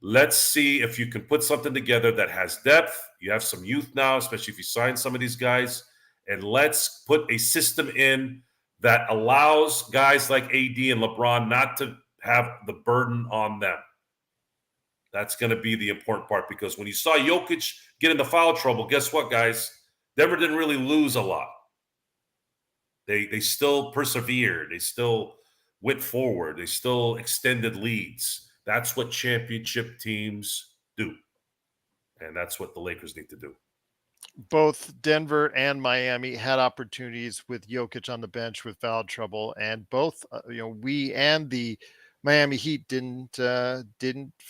[SPEAKER 2] let's see if you can put something together that has depth. You have some youth now, especially if you sign some of these guys. And let's put a system in that allows guys like AD and LeBron not to have the burden on them. That's going to be the important part, because when you saw Jokic get into foul trouble, guess what, guys? Denver didn't really lose a lot. They still persevered. They still went forward. They still extended leads. That's what championship teams do. And that's what the Lakers need to do.
[SPEAKER 1] Both Denver and Miami had opportunities with Jokic on the bench with foul trouble, and both we and the Miami Heat didn't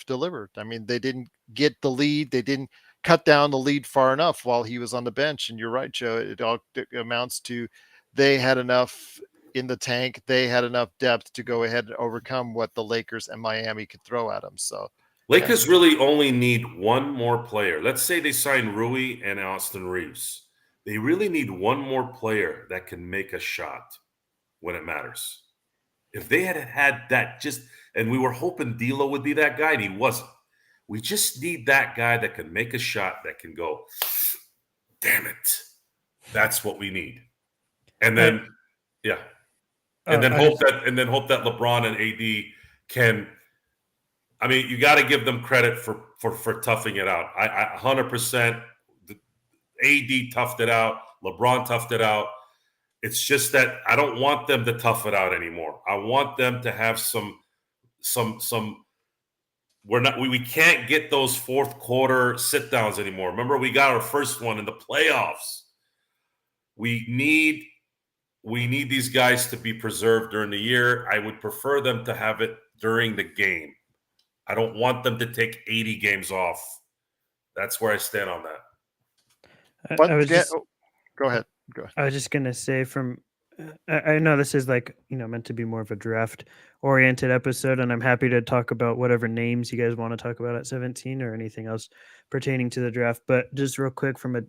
[SPEAKER 1] deliver. I mean, they didn't get the lead. They didn't cut down the lead far enough while he was on the bench. And you're right, Joe. It amounts to they had enough in the tank. They had enough depth to go ahead and overcome what the Lakers and Miami could throw at them. So
[SPEAKER 2] Lakers really only need one more player. Let's say they sign Rui and Austin Reeves. They really need one more player that can make a shot when it matters. If they had had that, and we were hoping D'Lo would be that guy, and he wasn't. We just need that guy that can make a shot, that can go, damn it. That's what we need. And then, and then hope that LeBron and AD can. I mean, you got to give them credit for toughing it out. I 100%. AD toughed it out. LeBron toughed it out. It's just that I don't want them to tough it out anymore. I want them to have some. We can't get those fourth quarter sit downs anymore. Remember, we got our first one in the playoffs. We need these guys to be preserved during the year. I would prefer them to have it during the game. I don't want them to take 80 games off. That's where I stand on that.
[SPEAKER 1] go ahead.
[SPEAKER 3] I was just gonna say, I know this is meant to be more of a draft oriented episode, and I'm happy to talk about whatever names you guys want to talk about at 17 or anything else pertaining to the draft. But just real quick, from a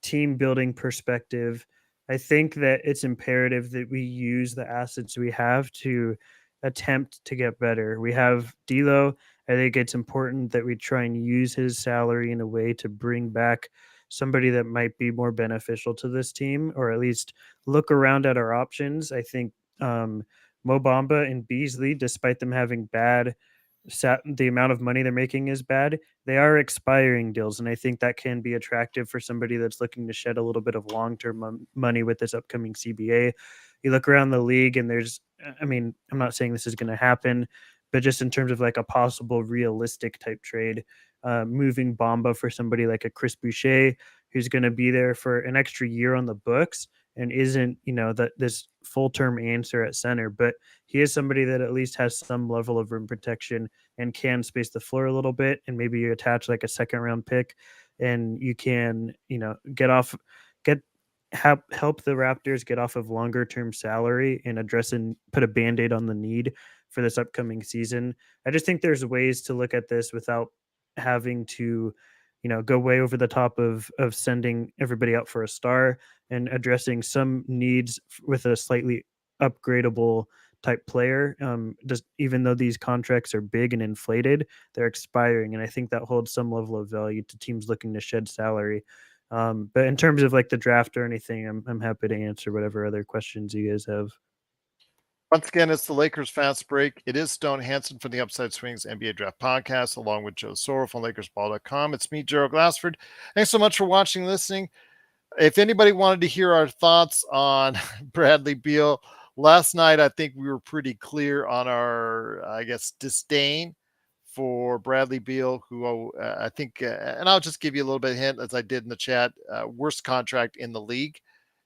[SPEAKER 3] team building perspective, I think that it's imperative that we use the assets we have to attempt to get better. We have D'Lo. I think it's important that we try and use his salary in a way to bring back somebody that might be more beneficial to this team, or at least look around at our options. I think Mo Bamba and Beasley, despite them having the amount of money they're making is bad. They are expiring deals, and I think that can be attractive for somebody that's looking to shed a little bit of long-term money with this upcoming CBA. You look around the league, and I'm not saying this is going to happen, but just in terms of like a possible realistic type trade, moving Bamba for somebody like a Chris Boucher, who's going to be there for an extra year on the books and isn't, this full-term answer at center, but he is somebody that at least has some level of rim protection and can space the floor a little bit. And maybe you attach like a second round pick and you can, help the Raptors get off of longer term salary and address and put a band-aid on the need for this upcoming season. I just think there's ways to look at this without having to, go way over the top of sending everybody out for a star, and addressing some needs with a slightly upgradable type player. Just even though these contracts are big and inflated, they're expiring, and I think that holds some level of value to teams looking to shed salary. But in terms of like the draft or anything, I'm happy to answer whatever other questions you guys have.
[SPEAKER 1] Once again, it's the Lakers Fast Break. It is Stone Hansen from the Upside Swings NBA Draft Podcast, along with Joe Soro from LakersBall.com. It's me, Gerald Glassford. Thanks so much for watching and listening. If anybody wanted to hear our thoughts on Bradley Beal, last night I think we were pretty clear on our, I guess, disdain for Bradley Beal, who I think, and I'll just give you a little bit of hint as I did in the chat, worst contract in the league.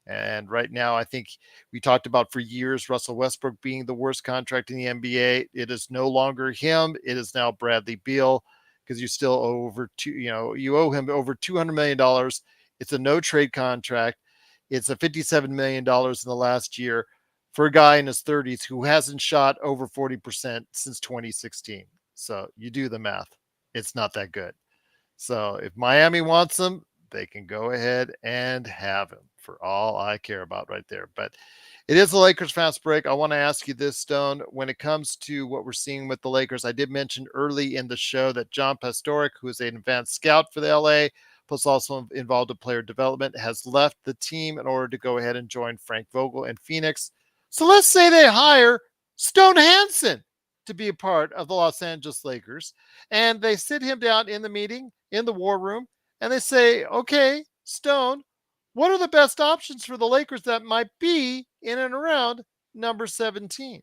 [SPEAKER 1] And right now, I think we talked about for years Russell Westbrook being the worst contract in the NBA. It is no longer him. It is now Bradley Beal because you still owe you owe him over $200 million. It's a no trade contract. It's a $57 million in the last year for a guy in his 30s who hasn't shot over 40% since 2016. So you do the math. It's not that good. So if Miami wants him, they can go ahead and have him for all I care about right there. But it is the Lakers Fast Break. I want to ask you this, Stone. When it comes to what we're seeing with the Lakers, I did mention early in the show that John Pastoric, who is an advanced scout for the LA, plus also involved in player development, has left the team in order to go ahead and join Frank Vogel in Phoenix. So let's say they hire Stone Hansen to be a part of the Los Angeles Lakers, and they sit him down in the meeting in the war room, and they say, okay, Stone, what are the best options for the Lakers that might be in and around number 17?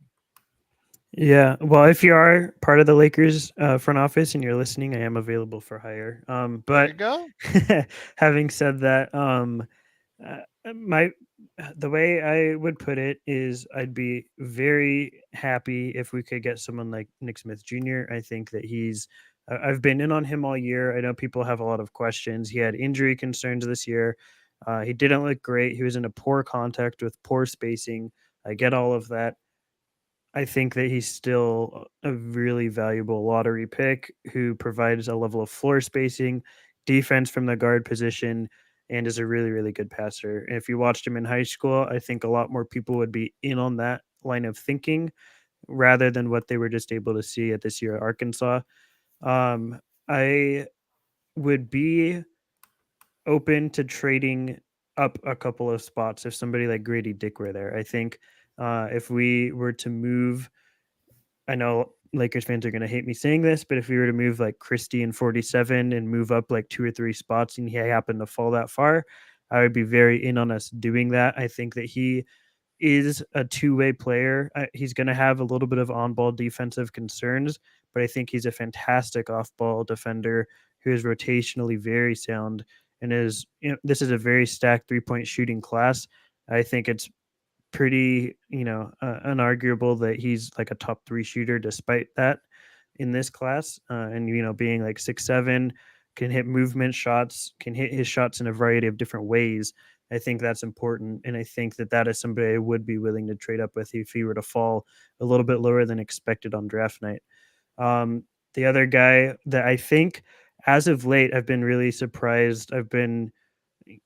[SPEAKER 3] Yeah, well, if you are part of the Lakers front office and you're listening, I am available for hire.
[SPEAKER 1] There you
[SPEAKER 3] But
[SPEAKER 1] go.
[SPEAKER 3] having said that, my the way I would put it is I'd be very happy if we could get someone like Nick Smith Jr. I think that I've been in on him all year. I know people have a lot of questions. He had injury concerns this year. He didn't look great. He was in a poor contact with poor spacing. I get all of that. I think that he's still a really valuable lottery pick who provides a level of floor spacing, defense from the guard position, and is a really, really good passer. And if you watched him in high school, I think a lot more people would be in on that line of thinking rather than what they were just able to see at this year at Arkansas. I would be open to trading up a couple of spots if somebody like Grady Dick were there. I think if we were to move, I know Lakers fans are going to hate me saying this, but if we were to move like Christie in 47 and move up like 2 or 3 spots and he happened to fall that far, I would be very in on us doing that. I think that he is a two-way player. He's going to have a little bit of on-ball defensive concerns, but I think he's a fantastic off-ball defender who is rotationally very sound and this is a very stacked three-point shooting class. I think it's pretty, unarguable that he's like a top three shooter despite that in this class. And, being like 6'7", can hit movement shots, can hit his shots in a variety of different ways. I think that's important. And I think that that is somebody I would be willing to trade up with if he were to fall a little bit lower than expected on draft night. The other guy that I think as of late, I've been really surprised. I've been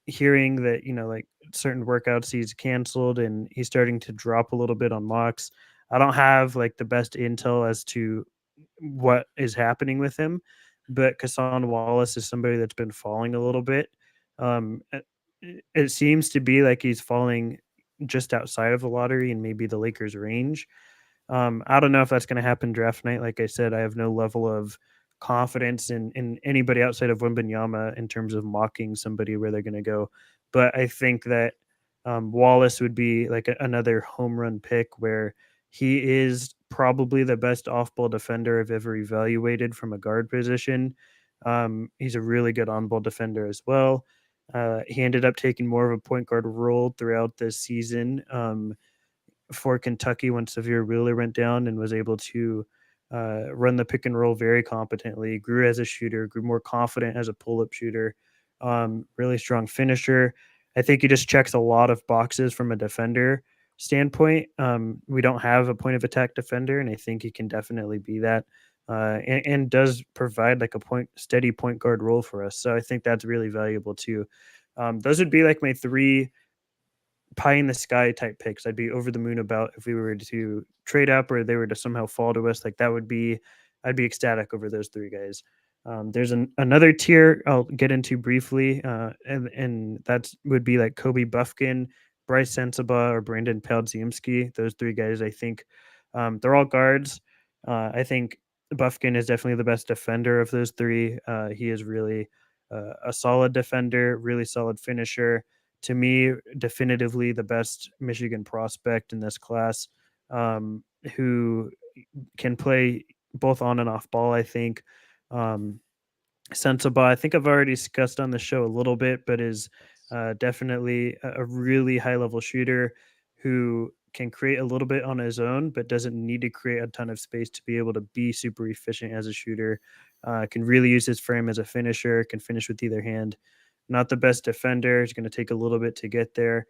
[SPEAKER 3] hearing that like certain workouts he's canceled and he's starting to drop a little bit on mocks. I don't have like the best intel as to what is happening with him, but Kassan Wallace is somebody that's been falling a little bit. It seems to be like he's falling just outside of the lottery and maybe the Lakers range. I don't know if that's going to happen draft night. Like I said, I have no level of confidence in anybody outside of Wembanyama in terms of mocking somebody where they're going to go. But I think that Wallace would be like another home run pick where he is probably the best off ball defender I've ever evaluated from a guard position. He's a really good on ball defender as well. He ended up taking more of a point guard role throughout this season. For Kentucky when Severe Wheeler went down and was able to run the pick and roll very competently, grew as a shooter, grew more confident as a pull up shooter, really strong finisher. I think he just checks a lot of boxes from a defender standpoint. We don't have a point of attack defender, and I think he can definitely be that. And does provide like a steady point guard role for us. So I think that's really valuable too. Those would be like my three pie in the sky type picks. I'd be over the moon about if we were to trade up or they were to somehow fall to us. Like that would be, I'd be ecstatic over those three guys. There's another tier I'll get into briefly, and that would be like Kobe Buffkin, Bryce Sensabaugh, or Brandon Peldziemski. Those three guys, I think, they're all guards. I think Buffkin is definitely the best defender of those three. He is really a solid defender, really solid finisher. To me, definitively the best Michigan prospect in this class, who can play both on and off ball. I think. Um, Sensabaugh, I think I've already discussed on the show a little bit, but is definitely a really high level shooter who can create a little bit on his own, but doesn't need to create a ton of space to be able to be super efficient as a shooter. Can really use his frame as a finisher, can finish with either hand. Not the best defender. It's going to take a little bit to get there.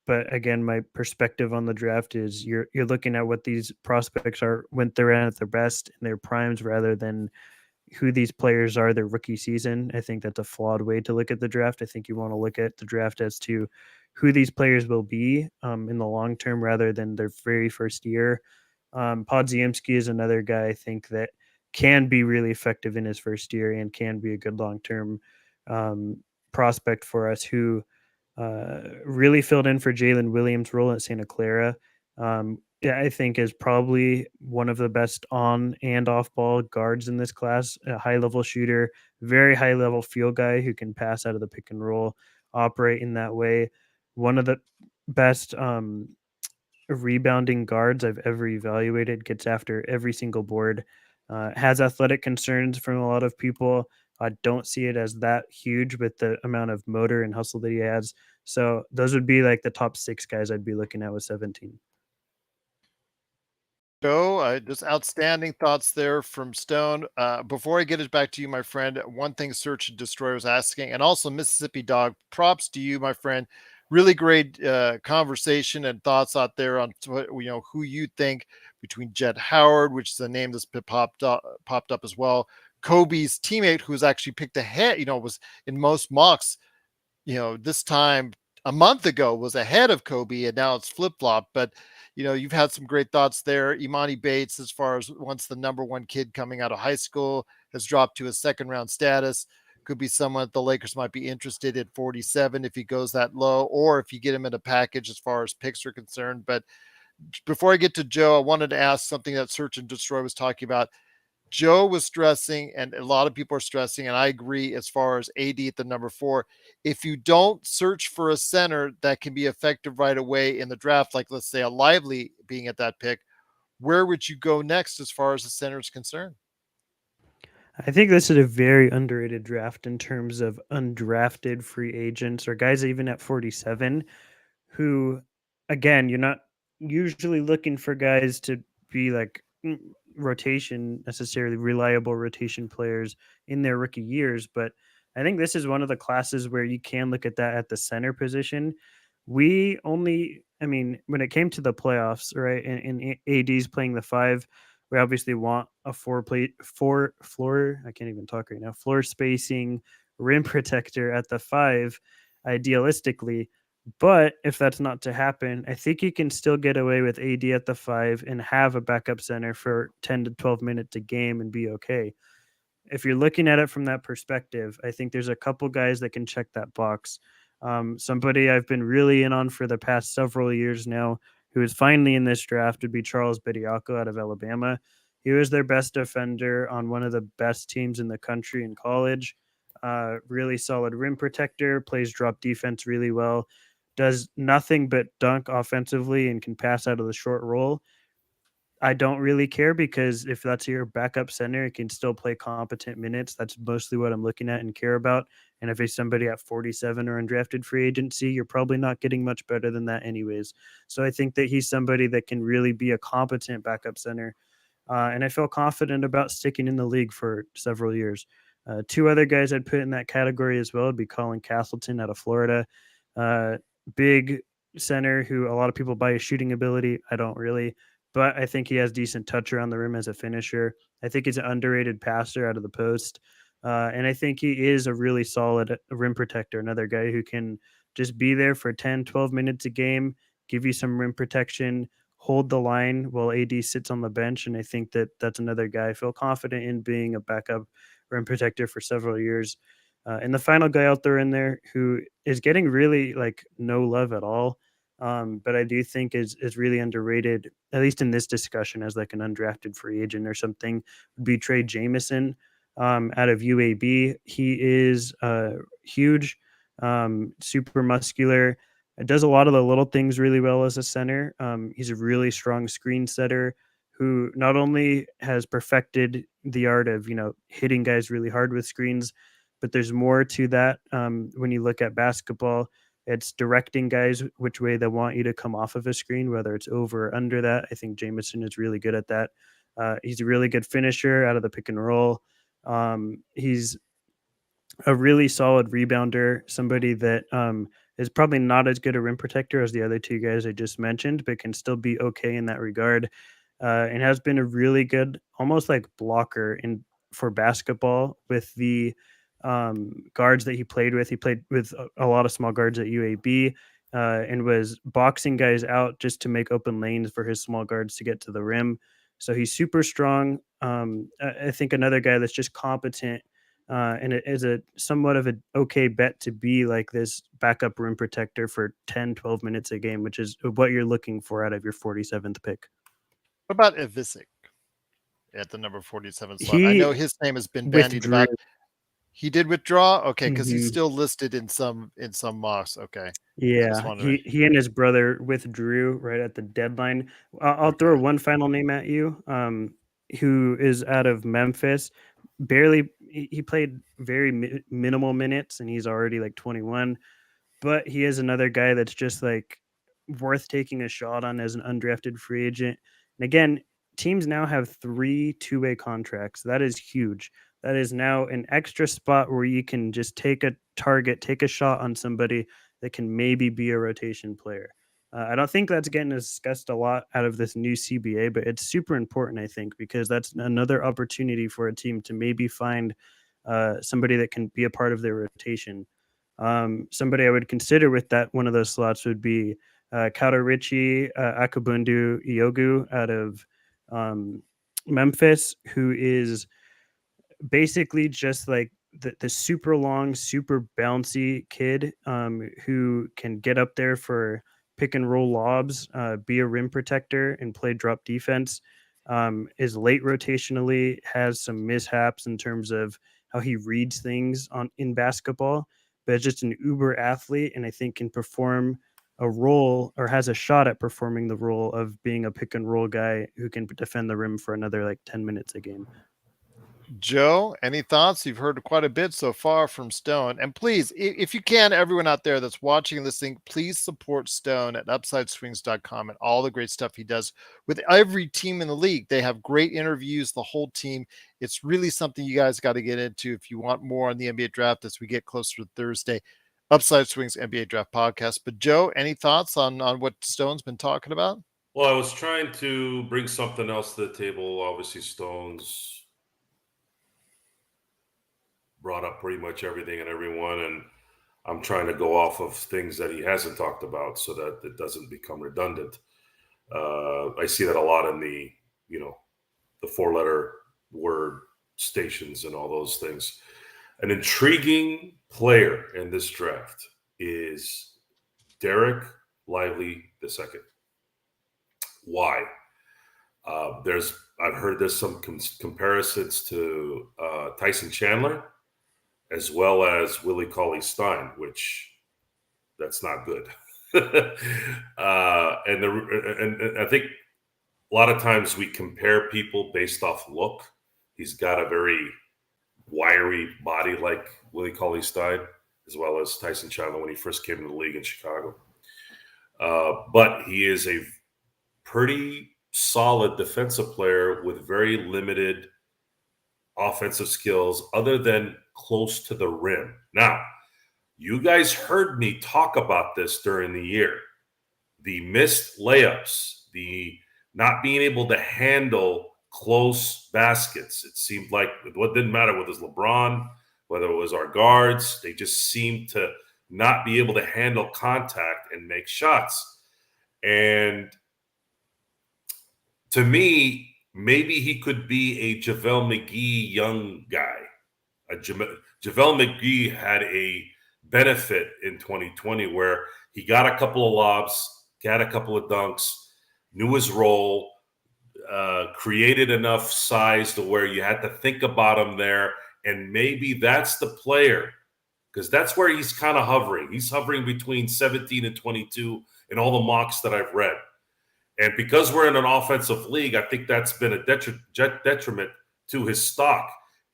[SPEAKER 3] But again, my perspective on the draft is you're looking at what these prospects are when they're at their best in their primes rather than who these players are their rookie season. I think that's a flawed way to look at the draft. I think you want to look at the draft as to who these players will be in the long term rather than their very first year. Podziemski is another guy I think that can be really effective in his first year and can be a good long term um, prospect for us who really filled in for Jalen Williams' role at Santa Clara. Yeah, I think is probably one of the best on and off ball guards in this class. A high level shooter, very high level field guy who can pass out of the pick and roll, operate in that way. One of the best rebounding guards I've ever evaluated. Gets after every single board. Has athletic concerns from a lot of people. I don't see it as that huge with the amount of motor and hustle that he has. So those would be like the top six guys I'd be looking at with 17.
[SPEAKER 1] Joe, just outstanding thoughts there from Stone. Before I get it back to you, my friend, one thing Search and Destroy was asking, and also Mississippi Dog, props to you, my friend. Really great conversation and thoughts out there on who you think between Jed Howard, which is a name that's popped up as well. Kobe's teammate, who was actually picked ahead, was in most mocks this time a month ago was ahead of Kobe and now it's flip flop. But, you've had some great thoughts there. Imani Bates, as far as once the number one kid coming out of high school, has dropped to a second round status. Could be someone that the Lakers might be interested at 47 if he goes that low, or if you get him in a package as far as picks are concerned. But before I get to Joe, I wanted to ask something that Search and Destroy was talking about. Joe was stressing, and a lot of people are stressing, and I agree as far as AD at the number four. If you don't search for a center that can be effective right away in the draft, like let's say a Lively being at that pick, where would you go next as far as the center is concerned?
[SPEAKER 3] I think this is a very underrated draft in terms of undrafted free agents or guys even at 47 who, again, you're not usually looking for guys to be like rotation, necessarily reliable rotation players in their rookie years. But I think this is one of the classes where you can look at that at the center position. We only, I mean, when it came to the playoffs, right, and AD's playing the five, we obviously want a four floor. I can't even talk right now. Floor spacing rim protector at the five, idealistically. But if that's not to happen, I think you can still get away with AD at the five and have a backup center for 10 to 12 minutes a game and be okay. If you're looking at it from that perspective, I think there's a couple guys that can check that box. Somebody I've been really in on for the past several years now, who is finally in this draft, would be Charles Bediako out of Alabama. He was their best defender on one of the best teams in the country in college. Really solid rim protector, plays drop defense really well, does nothing but dunk offensively and can pass out of the short roll. I don't really care because if that's your backup center, it can still play competent minutes. That's mostly what I'm looking at and care about. And if it's somebody at 47 or undrafted free agency, you're probably not getting much better than that, anyways. So I think that he's somebody that can really be a competent backup center. And I feel confident about sticking in the league for several years. Two other guys I'd put in that category as well would be Colin Castleton out of Florida. Uh, Big center who a lot of people buy his shooting ability. I don't really, but I think he has decent touch around the rim as a finisher. I think he's an underrated passer out of the post. And I think he is a really solid rim protector, another guy who can just be there for 10, 12 minutes a game, give you some rim protection, hold the line while AD sits on the bench. And I think that that's another guy I feel confident in being a backup rim protector for several years. And the final guy out there in there who is getting really like no love at all, but I do think is really underrated, at least in this discussion, as like an undrafted free agent or something, would be Trey Jamison out of UAB. He is huge, super muscular. Does a lot of the little things really well as a center. He's a really strong screen setter who not only has perfected the art of hitting guys really hard with screens, but there's more to that. When you look at basketball, it's directing guys which way they want you to come off of a screen, whether it's over or under that. I think Jameson is really good at that. He's a really good finisher out of the pick and roll. He's a really solid rebounder, somebody that is probably not as good a rim protector as the other two guys I just mentioned, but can still be okay in that regard. And has been a really good, almost like blocker in for basketball with the guards that he played with. He played with a lot of small guards at UAB and was boxing guys out just to make open lanes for his small guards to get to the rim. So he's super strong. I think another guy that's just competent and it is a somewhat of an okay bet to be like this backup rim protector for 10, 12 minutes a game, which is what you're looking for out of your 47th pick.
[SPEAKER 1] What about Ivisic at the number 47 slot? I
[SPEAKER 3] He
[SPEAKER 1] know his name has been bandied
[SPEAKER 3] withdrew.
[SPEAKER 1] about. He did withdraw? Okay, because he's
[SPEAKER 3] Mhm.
[SPEAKER 1] still listed in some mocks. Okay. Just
[SPEAKER 3] Yeah,
[SPEAKER 1] wondering.
[SPEAKER 3] he and his brother withdrew right at the deadline. I'll throw
[SPEAKER 1] Okay.
[SPEAKER 3] one final name at you, who is out of Memphis. Barely, he played very minimal minutes, and he's already like 21. But he is another guy that's just like worth taking a shot on as an undrafted free agent. And again, teams now have 3 two-way contracts. That is huge. That is now an extra spot where you can just take a target, take a shot on somebody that can maybe be a rotation player. I don't think that's getting discussed a lot out of this new CBA, but it's super important, I think, because that's another opportunity for a team to maybe find somebody that can be a part of their rotation. Somebody I would consider with that one of those slots would be Kato Richie Akabundu Iogu out of um, Memphis, who is basically just like the super long, super bouncy kid who can get up there for pick and roll lobs, be a rim protector, and play drop defense. Is late rotationally, has some mishaps in terms of how he reads things on in basketball, but is just an uber athlete, and I think can perform a role or has a shot at performing the role of being a pick and roll guy who can defend the rim for another like 10 minutes a game.
[SPEAKER 1] Joe, any thoughts? You've heard quite a bit so far from Stone. And please, if you can, everyone out there that's watching this thing, please support Stone at UpsideSwings.com and all the great stuff he does with every team in the league. They have great interviews, the whole team. It's really something you guys got to get into if you want more on the NBA draft as we get closer to Thursday. Upside Swings NBA Draft Podcast. But Joe, any thoughts on what Stone's been talking about?
[SPEAKER 2] Well, I was trying to bring something else to the table. Obviously, Stones brought up pretty much everything and everyone, and I'm trying to go off of things that he hasn't talked about so that it doesn't become redundant. I see that a lot in the 4-letter word stations and all those things. An intriguing player in this draft is Derek Lively II. Why? I've heard there's some comparisons to Tyson Chandler as well as Willie Cauley-Stein, which that's not good. And I think a lot of times we compare people based off look. He's got a very wiry body like Willie Cauley-Stein, as well as Tyson Chandler when he first came to the league in Chicago. But he is a pretty solid defensive player with very limited offensive skills other than close to the rim. Now, you guys heard me talk about this during the year. The missed layups, the not being able to handle close baskets. It seemed like what didn't matter whether it was LeBron, whether it was our guards, they just seemed to not be able to handle contact and make shots. And to me, maybe he could be a JaVale McGee young guy. JaVale McGee had a benefit in 2020 where he got a couple of lobs, got a couple of dunks, knew his role, created enough size to where you had to think about him there. And maybe that's the player, because that's where he's kind of hovering. He's hovering between 17 and 22 in all the mocks that I've read. And because we're in an offensive league, I think that's been a detriment to his stock.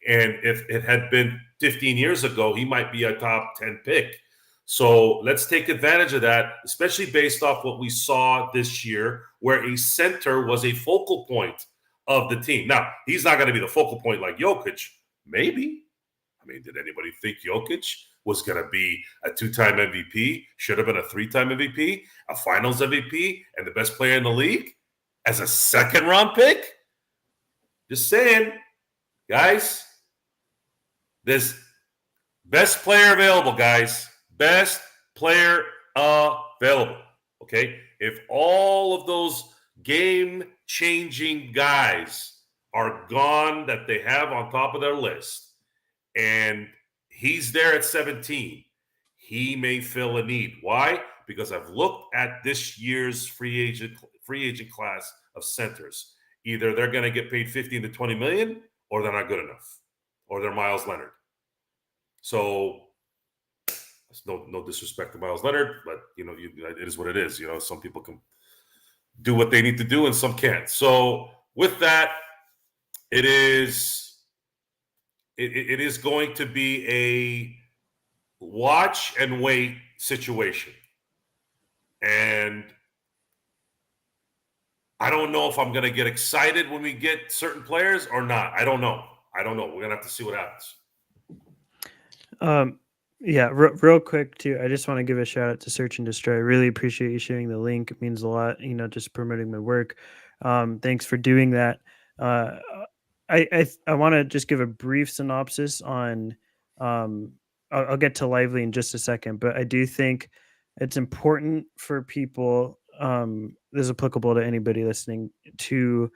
[SPEAKER 2] And if it had been 15 years ago, he might be a top 10 pick. So let's take advantage of that, especially based off what we saw this year, where a center was a focal point of the team. Now, he's not going to be the focal point like Jokic. Maybe. I mean, did anybody think Jokic was going to be a 2-time MVP, should have been a 3-time MVP, a finals MVP, and the best player in the league as a second-round pick? Just saying, guys, this best player available, guys. Best player available, okay? If all of those game-changing guys are gone that they have on top of their list, and he's there at 17, he may fill a need. Why? Because I've looked at this year's free agent class of centers. Either they're going to get paid 15 to 20 million, or they're not good enough, or they're Miles Leonard. So no disrespect to Miles Leonard, but it is what it is. Some people can do what they need to do, and some can't. So with that, it is going to be a watch and wait situation. And I don't know if I'm going to get excited when we get certain players or not. I don't know. We're going to have to see what happens.
[SPEAKER 3] Yeah, real quick too. I just want to give a shout out to Search and Destroy. I really appreciate you sharing the link. It means a lot, just promoting my work. Thanks for doing that. I want to just give a brief synopsis on. I'll get to Lively in just a second, but I do think it's important for people. This is applicable to anybody listening, to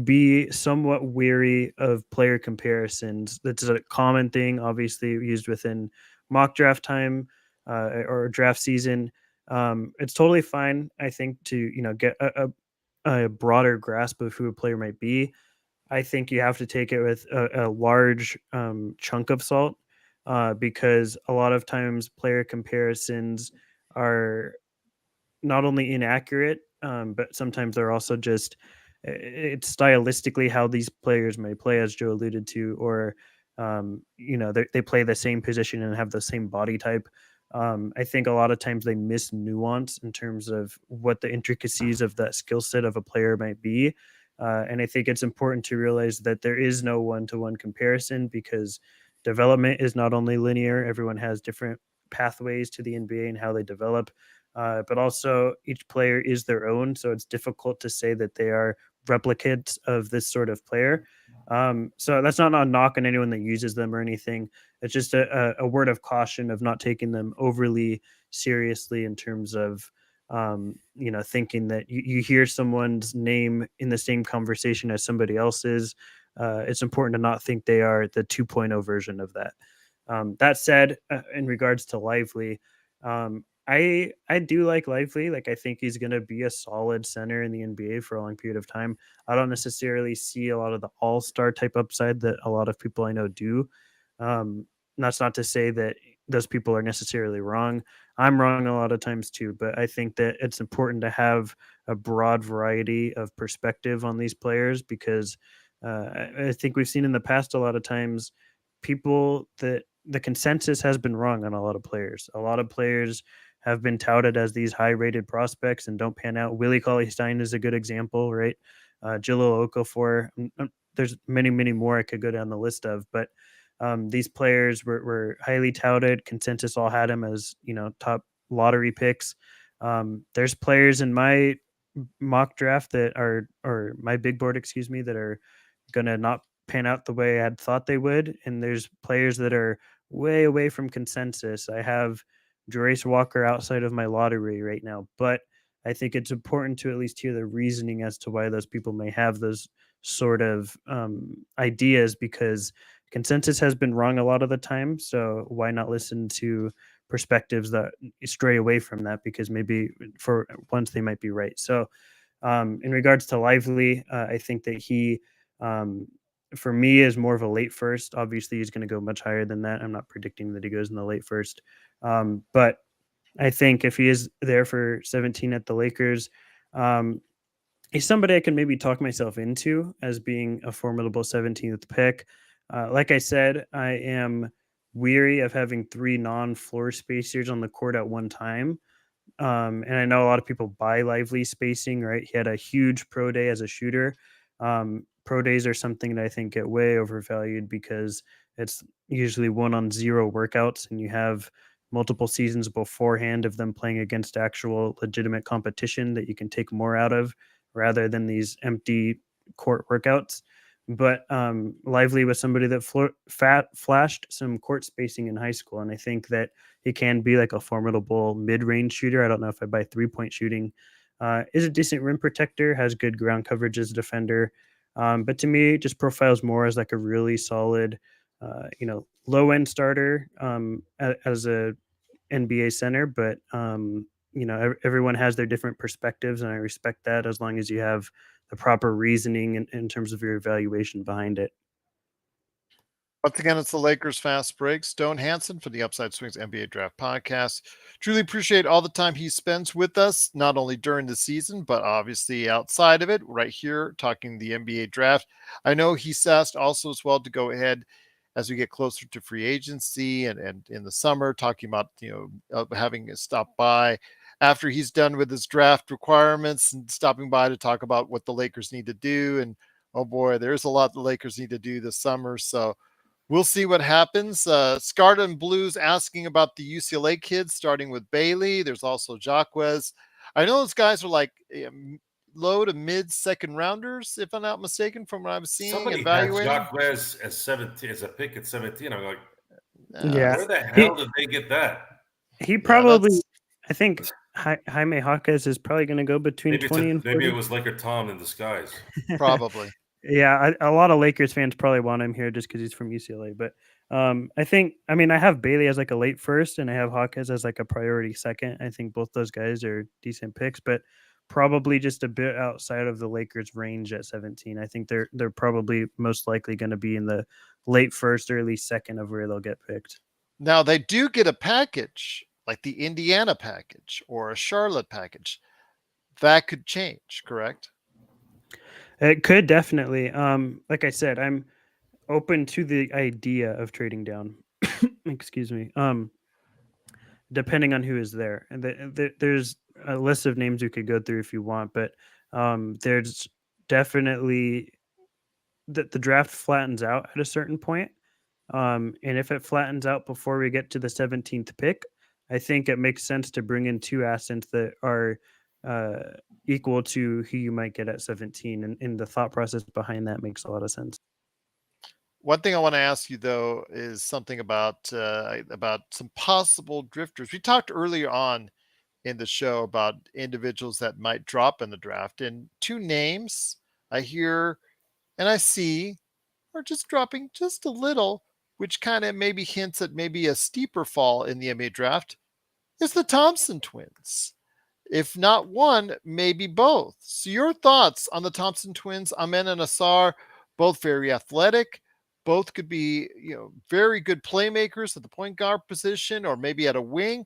[SPEAKER 3] be somewhat weary of player comparisons. That's a common thing, obviously used within mock draft time or draft season. It's totally fine, I think, to get a broader grasp of who a player might be. I think you have to take it with a large chunk of salt, because a lot of times player comparisons are not only inaccurate, but sometimes they're also just, it's stylistically how these players may play, as Joe alluded to, or they play the same position and have the same body type. I think a lot of times they miss nuance in terms of what the intricacies of that skill set of a player might be. And I think it's important to realize that there is no one-to-one comparison, because development is not only linear. Everyone has different pathways to the NBA and how they develop. But also each player is their own. So it's difficult to say that they are replicates of this sort of player. So that's not a knock on anyone that uses them or anything. It's just a word of caution of not taking them overly seriously in terms of, thinking that you hear someone's name in the same conversation as somebody else's. It's important to not think they are the 2.0 version of that. That said, in regards to Lively, I do like Lively. Like, I think he's going to be a solid center in the NBA for a long period of time. I don't necessarily see a lot of the all-star type upside that a lot of people I know do. That's not to say that those people are necessarily wrong. I'm wrong a lot of times too, but I think that it's important to have a broad variety of perspective on these players, because I think we've seen in the past a lot of times people that the consensus has been wrong on a lot of players. A lot of players have been touted as these high-rated prospects and don't pan out. Willie Cauley-Stein is a good example, right? Jahlil Okafor. There's many, many more I could go down the list of, but these players were highly touted. Consensus all had him as top lottery picks. There's players in my mock draft that are, or my big board, excuse me, that are gonna not pan out the way I had thought they would, and there's players that are way away from consensus. I have Jerace Walker outside of my lottery right now, but I think it's important to at least hear the reasoning as to why those people may have those sort of ideas, because consensus has been wrong a lot of the time. So why not listen to perspectives that stray away from that, because maybe for once they might be right. So in regards to Lively, I think that he, um, for me, is more of a late first. Obviously, he's going to go much higher than that. I'm not predicting that he goes in the late first. But I think if he is there for 17 at the Lakers, um, he's somebody I can maybe talk myself into as being a formidable 17th pick. Like I said, I am weary of having three non-floor spacers on the court at one time. And I know a lot of people buy Lively spacing, right? He had a huge pro day as a shooter. Pro days are something that I think get way overvalued, because it's usually one on zero workouts, and you have multiple seasons beforehand of them playing against actual legitimate competition that you can take more out of, rather than these empty court workouts. But Lively was somebody that flashed some court spacing in high school, and I think that he can be like a formidable mid-range shooter. I don't know if I buy three-point shooting. Is a decent rim protector, has good ground coverage as a defender. But to me, it just profiles more as like a really solid, low-end starter as a NBA center. But everyone has their different perspectives, and I respect that, as long as you have the proper reasoning in terms of your evaluation behind it.
[SPEAKER 1] Once again, it's the Lakers Fast Break. Stone Hansen for the Upside Swings NBA Draft Podcast. Truly appreciate all the time he spends with us, not only during the season, but obviously outside of it, right here talking the NBA Draft. I know he's asked also as well to go ahead as we get closer to free agency and in the summer, talking about, having a stop by after he's done with his draft requirements and stopping by to talk about what the Lakers need to do. And oh boy, there's a lot the Lakers need to do this summer. So we'll see what happens. Scarlet and Blues asking about the UCLA kids, starting with Bailey. There's also Jaquez. I know those guys are like low to mid second rounders, if I'm not mistaken, from what I'm seeing and
[SPEAKER 2] Somebody had
[SPEAKER 1] evaluating.
[SPEAKER 2] Jacques as 17 as a pick at 17. I'm like,
[SPEAKER 3] Yeah,
[SPEAKER 2] where the
[SPEAKER 3] he
[SPEAKER 2] hell did they get that?
[SPEAKER 3] he
[SPEAKER 1] Yeah,
[SPEAKER 3] probably,
[SPEAKER 1] that's
[SPEAKER 3] I think Jaime Jaquez is probably going to go between 20 and
[SPEAKER 2] Maybe it
[SPEAKER 3] 40.
[SPEAKER 2] was Laker Tom in disguise.
[SPEAKER 1] probably.
[SPEAKER 3] Yeah, a lot of Lakers fans probably want him here just because he's from UCLA. But I mean, I have Bailey as like a late first, and I have Hawkins as like a priority second. I think both those guys are decent picks, but probably just a bit outside of the Lakers' range at 17. I think they're probably most likely going to be in the late first, early second of where they'll get picked.
[SPEAKER 1] Now they do get a package like the Indiana package or a Charlotte package. That could change, correct?
[SPEAKER 3] It could definitely. Like I said, I'm open to the idea of trading down. Excuse me. Depending on who is there, and there's a list of names you could go through if you want, but there's definitely that the draft flattens out at a certain point. And if it flattens out before we get to the 17th pick, I think it makes sense to bring in two assets that are uh, equal to who you might get at 17. And the thought process behind that makes a lot of sense.
[SPEAKER 1] One thing I want to ask you though is something about some possible drifters. We talked earlier on in the show about individuals that might drop in the draft, and two names I hear and I see are just dropping just a little, which kind of maybe hints at maybe a steeper fall in the NBA draft. Is the Thompson twins? If not one, maybe both. So your thoughts on the Thompson twins, Amen and Asar, both very athletic, both could be, very good playmakers at the point guard position or maybe at a wing,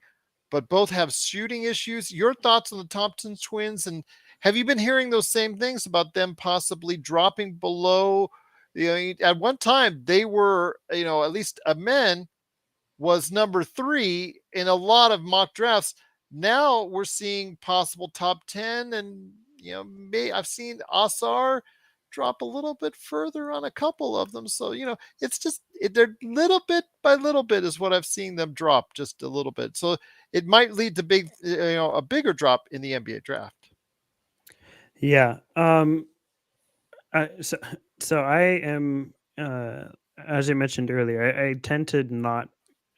[SPEAKER 1] but both have shooting issues. Your thoughts on the Thompson twins, and have you been hearing those same things about them possibly dropping below? At one time they were, at least Amen was number 3 in a lot of mock drafts. Now we're seeing possible top 10, and I've seen Asar drop a little bit further on a couple of them. So it's just they're little bit by little bit is what I've seen them drop just a little bit. So it might lead to a bigger drop in the NBA draft.
[SPEAKER 3] Yeah. I, so, so I am, as I mentioned earlier, I tend to not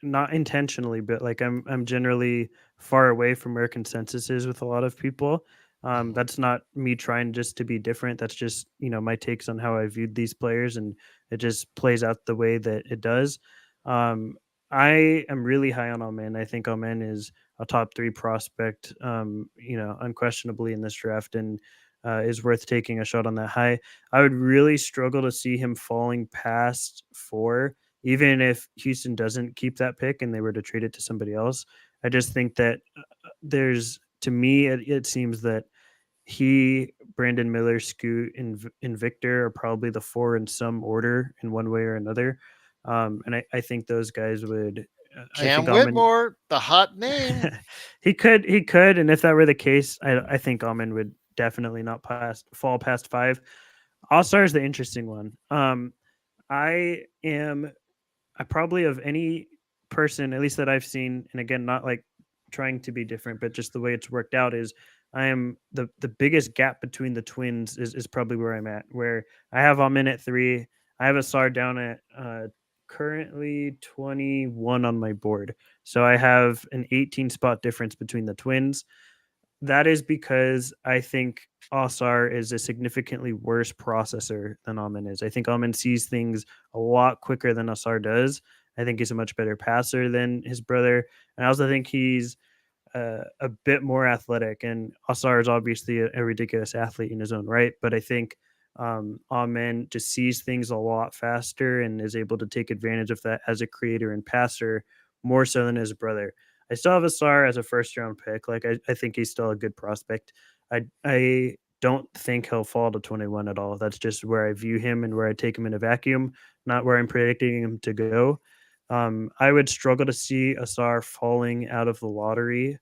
[SPEAKER 3] not intentionally, but like I'm generally far away from where consensus is with a lot of people.
[SPEAKER 1] Mhm.
[SPEAKER 3] That's not me trying just to be different. That's just, my takes on how I viewed these players, and it just plays out the way that it does. Um, I am really high on Amen. I think Amen is a top three prospect, unquestionably in this draft, and is worth taking a shot on that high. I would really struggle to see him falling past four, even if Houston doesn't keep that pick and they were to trade it to somebody else. I just think that to me, it seems that he, Brandon Miller, Scoot, and Victor are probably the four in some order in one way or another. And I think those guys would. I
[SPEAKER 1] Cam
[SPEAKER 3] think Almond.
[SPEAKER 1] Whitmore, the hot name.
[SPEAKER 3] He could, and if that were the case, I think Almond would definitely not fall past five. All Star is the interesting one. I am I probably of any person, at least that I've seen, and again, not like trying to be different, but just the way it's worked out is I am the biggest gap between the twins is probably where I'm at. Where I have Amin at three, I have Asar down at currently 21 on my board. So I have an 18 spot difference between the twins. That is because I think Asar is a significantly worse processor than Amin is. I think Amin sees things a lot quicker than Asar does. I think he's a much better passer than his brother. And I also think he's a bit more athletic. And Asar is obviously a ridiculous athlete in his own right. But I think Amin just sees things a lot faster and is able to take advantage of that as a creator and passer more so than his brother. I still have Asar as a first round pick. Like I think he's still a good prospect. I don't think he'll fall to 21 at all. That's just where I view him and where I take him in a vacuum, not where I'm predicting him to go. I would struggle to see Asar falling out of the lottery,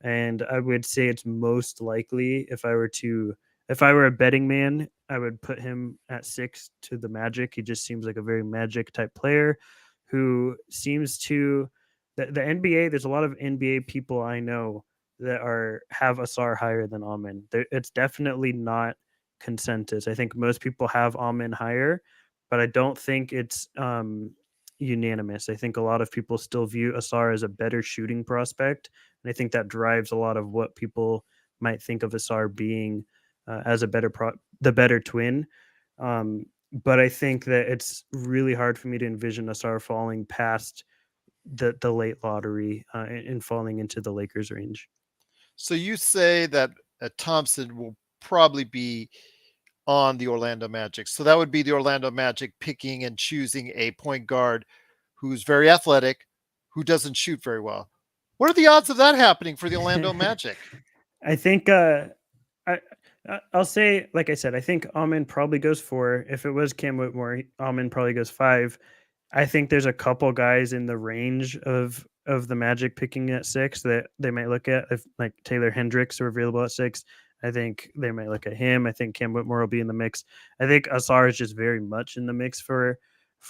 [SPEAKER 3] and I would say it's most likely if I were a betting man, I would put him at six to the Magic. He just seems like a very Magic type player who seems to the NBA. There's a lot of NBA people I know that are have Asar higher than Amin. It's definitely not consensus. I think most people have Amin higher, but I don't think it's unanimous. I think a lot of people still view Asar as a better shooting prospect, and I think that drives a lot of what people might think of Asar being as the better twin. But I think that it's really hard for me to envision Asar falling past the late lottery and falling into the Lakers range.
[SPEAKER 1] So you say that Thompson will probably be on the Orlando Magic. So that would be the Orlando Magic picking and choosing a point guard who's very athletic, who doesn't shoot very well. What are the odds of that happening for the Orlando Magic?
[SPEAKER 3] I think I I'll say, like I said, I think Almond probably goes four. If it was Cam Whitmore, Almond probably goes five. I think there's a couple guys in the range of the Magic picking at six that they might look at. If like Taylor Hendricks are available at six, I think they might look at him. I think Cam Whitmore will be in the mix. I think Asar is just very much in the mix for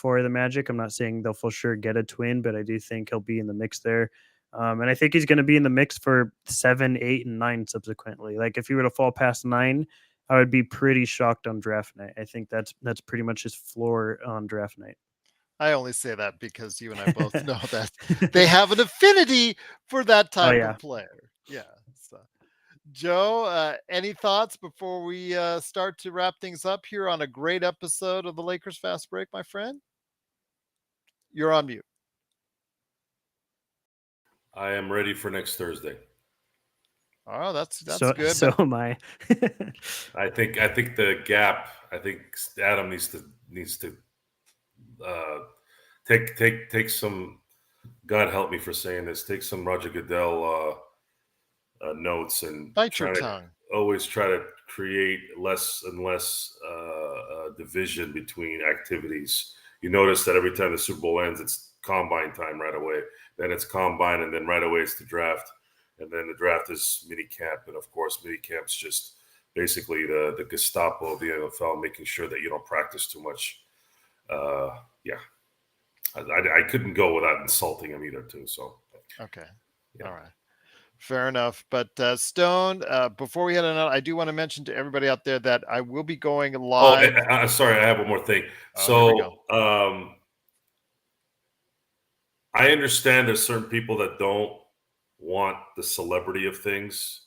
[SPEAKER 3] the Magic. I'm not saying they'll for sure get a twin, but I do think he'll be in the mix there. And I think he's going to be in the mix for seven, eight, and nine subsequently. Like if he were to fall past nine, I would be pretty shocked on draft night. I think that's pretty much his floor on draft night.
[SPEAKER 1] I only say that because you and I both know that they have an affinity for that
[SPEAKER 3] Oh
[SPEAKER 1] type
[SPEAKER 3] yeah.
[SPEAKER 1] of player. Yeah. So, Joe, any thoughts before we start to wrap things up here on a great episode of the Lakers Fast Break, my friend? You're on mute.
[SPEAKER 2] I am ready for next Thursday.
[SPEAKER 1] Oh, that's
[SPEAKER 3] So
[SPEAKER 1] good.
[SPEAKER 3] so
[SPEAKER 1] But
[SPEAKER 3] am I.
[SPEAKER 2] I think the gap. I think Adam needs to uh, take some. God help me for saying this. Take some Roger Goodell notes and
[SPEAKER 1] bite your tongue.
[SPEAKER 2] always try to create less and less division between activities. You notice that every time the Super Bowl ends, it's combine time right away. Then it's combine, and then right away it's the draft, and then the draft is mini camp, and of course mini camp's just basically the Gestapo of the NFL, making sure that you don't practice too much. Yeah, I couldn't go without insulting him either, too. So
[SPEAKER 1] Okay.
[SPEAKER 2] yeah.
[SPEAKER 1] All right. Fair enough. But Stone, before we head on out, I do want to mention to everybody out there that I will be going
[SPEAKER 2] Oh,
[SPEAKER 1] live.
[SPEAKER 2] sorry, I have one more thing.
[SPEAKER 1] Oh, here we go.
[SPEAKER 2] So I understand there's certain people that don't want the celebrity of things.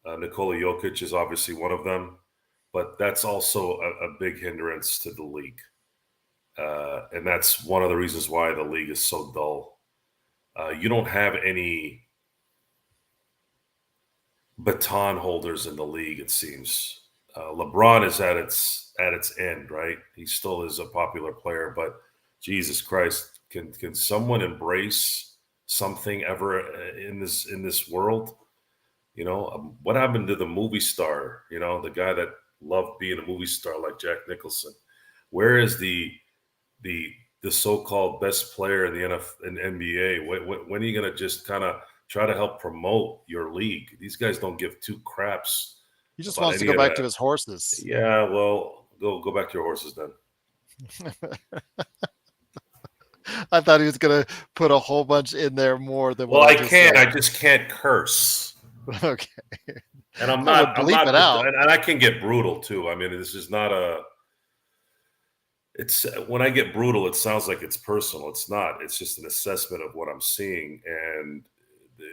[SPEAKER 2] Nikola Jokic is obviously one of them, but that's also a big hindrance to the league. And that's one of the reasons why the league is so dull. You don't have any baton holders in the league, it seems. LeBron is at its end, right? He still is a popular player, but Jesus Christ, can someone embrace something ever in this world? What happened to the movie star? The guy that loved being a movie star like Jack Nicholson. Where is the the so-called best player in the NBA? When are you going to just kind of try to help promote your league? These guys don't give two craps
[SPEAKER 1] He just
[SPEAKER 2] about
[SPEAKER 1] wants to
[SPEAKER 2] any
[SPEAKER 1] go
[SPEAKER 2] of
[SPEAKER 1] back to
[SPEAKER 2] that.
[SPEAKER 1] his horses.
[SPEAKER 2] Yeah, well, go back to your horses then.
[SPEAKER 1] I thought he was going to put a whole bunch in there more than what
[SPEAKER 2] Well,
[SPEAKER 1] I
[SPEAKER 2] I
[SPEAKER 1] just
[SPEAKER 2] can't.
[SPEAKER 1] said.
[SPEAKER 2] I just can't curse.
[SPEAKER 1] Okay.
[SPEAKER 2] And I'm
[SPEAKER 1] Oh,
[SPEAKER 2] not.
[SPEAKER 1] but
[SPEAKER 2] I'm
[SPEAKER 1] bleep
[SPEAKER 2] not.
[SPEAKER 1] it out.
[SPEAKER 2] And I can get brutal too. I mean, this is not a. It's when I get brutal, it sounds like it's personal. It's not. It's just an assessment of what I'm seeing, and the,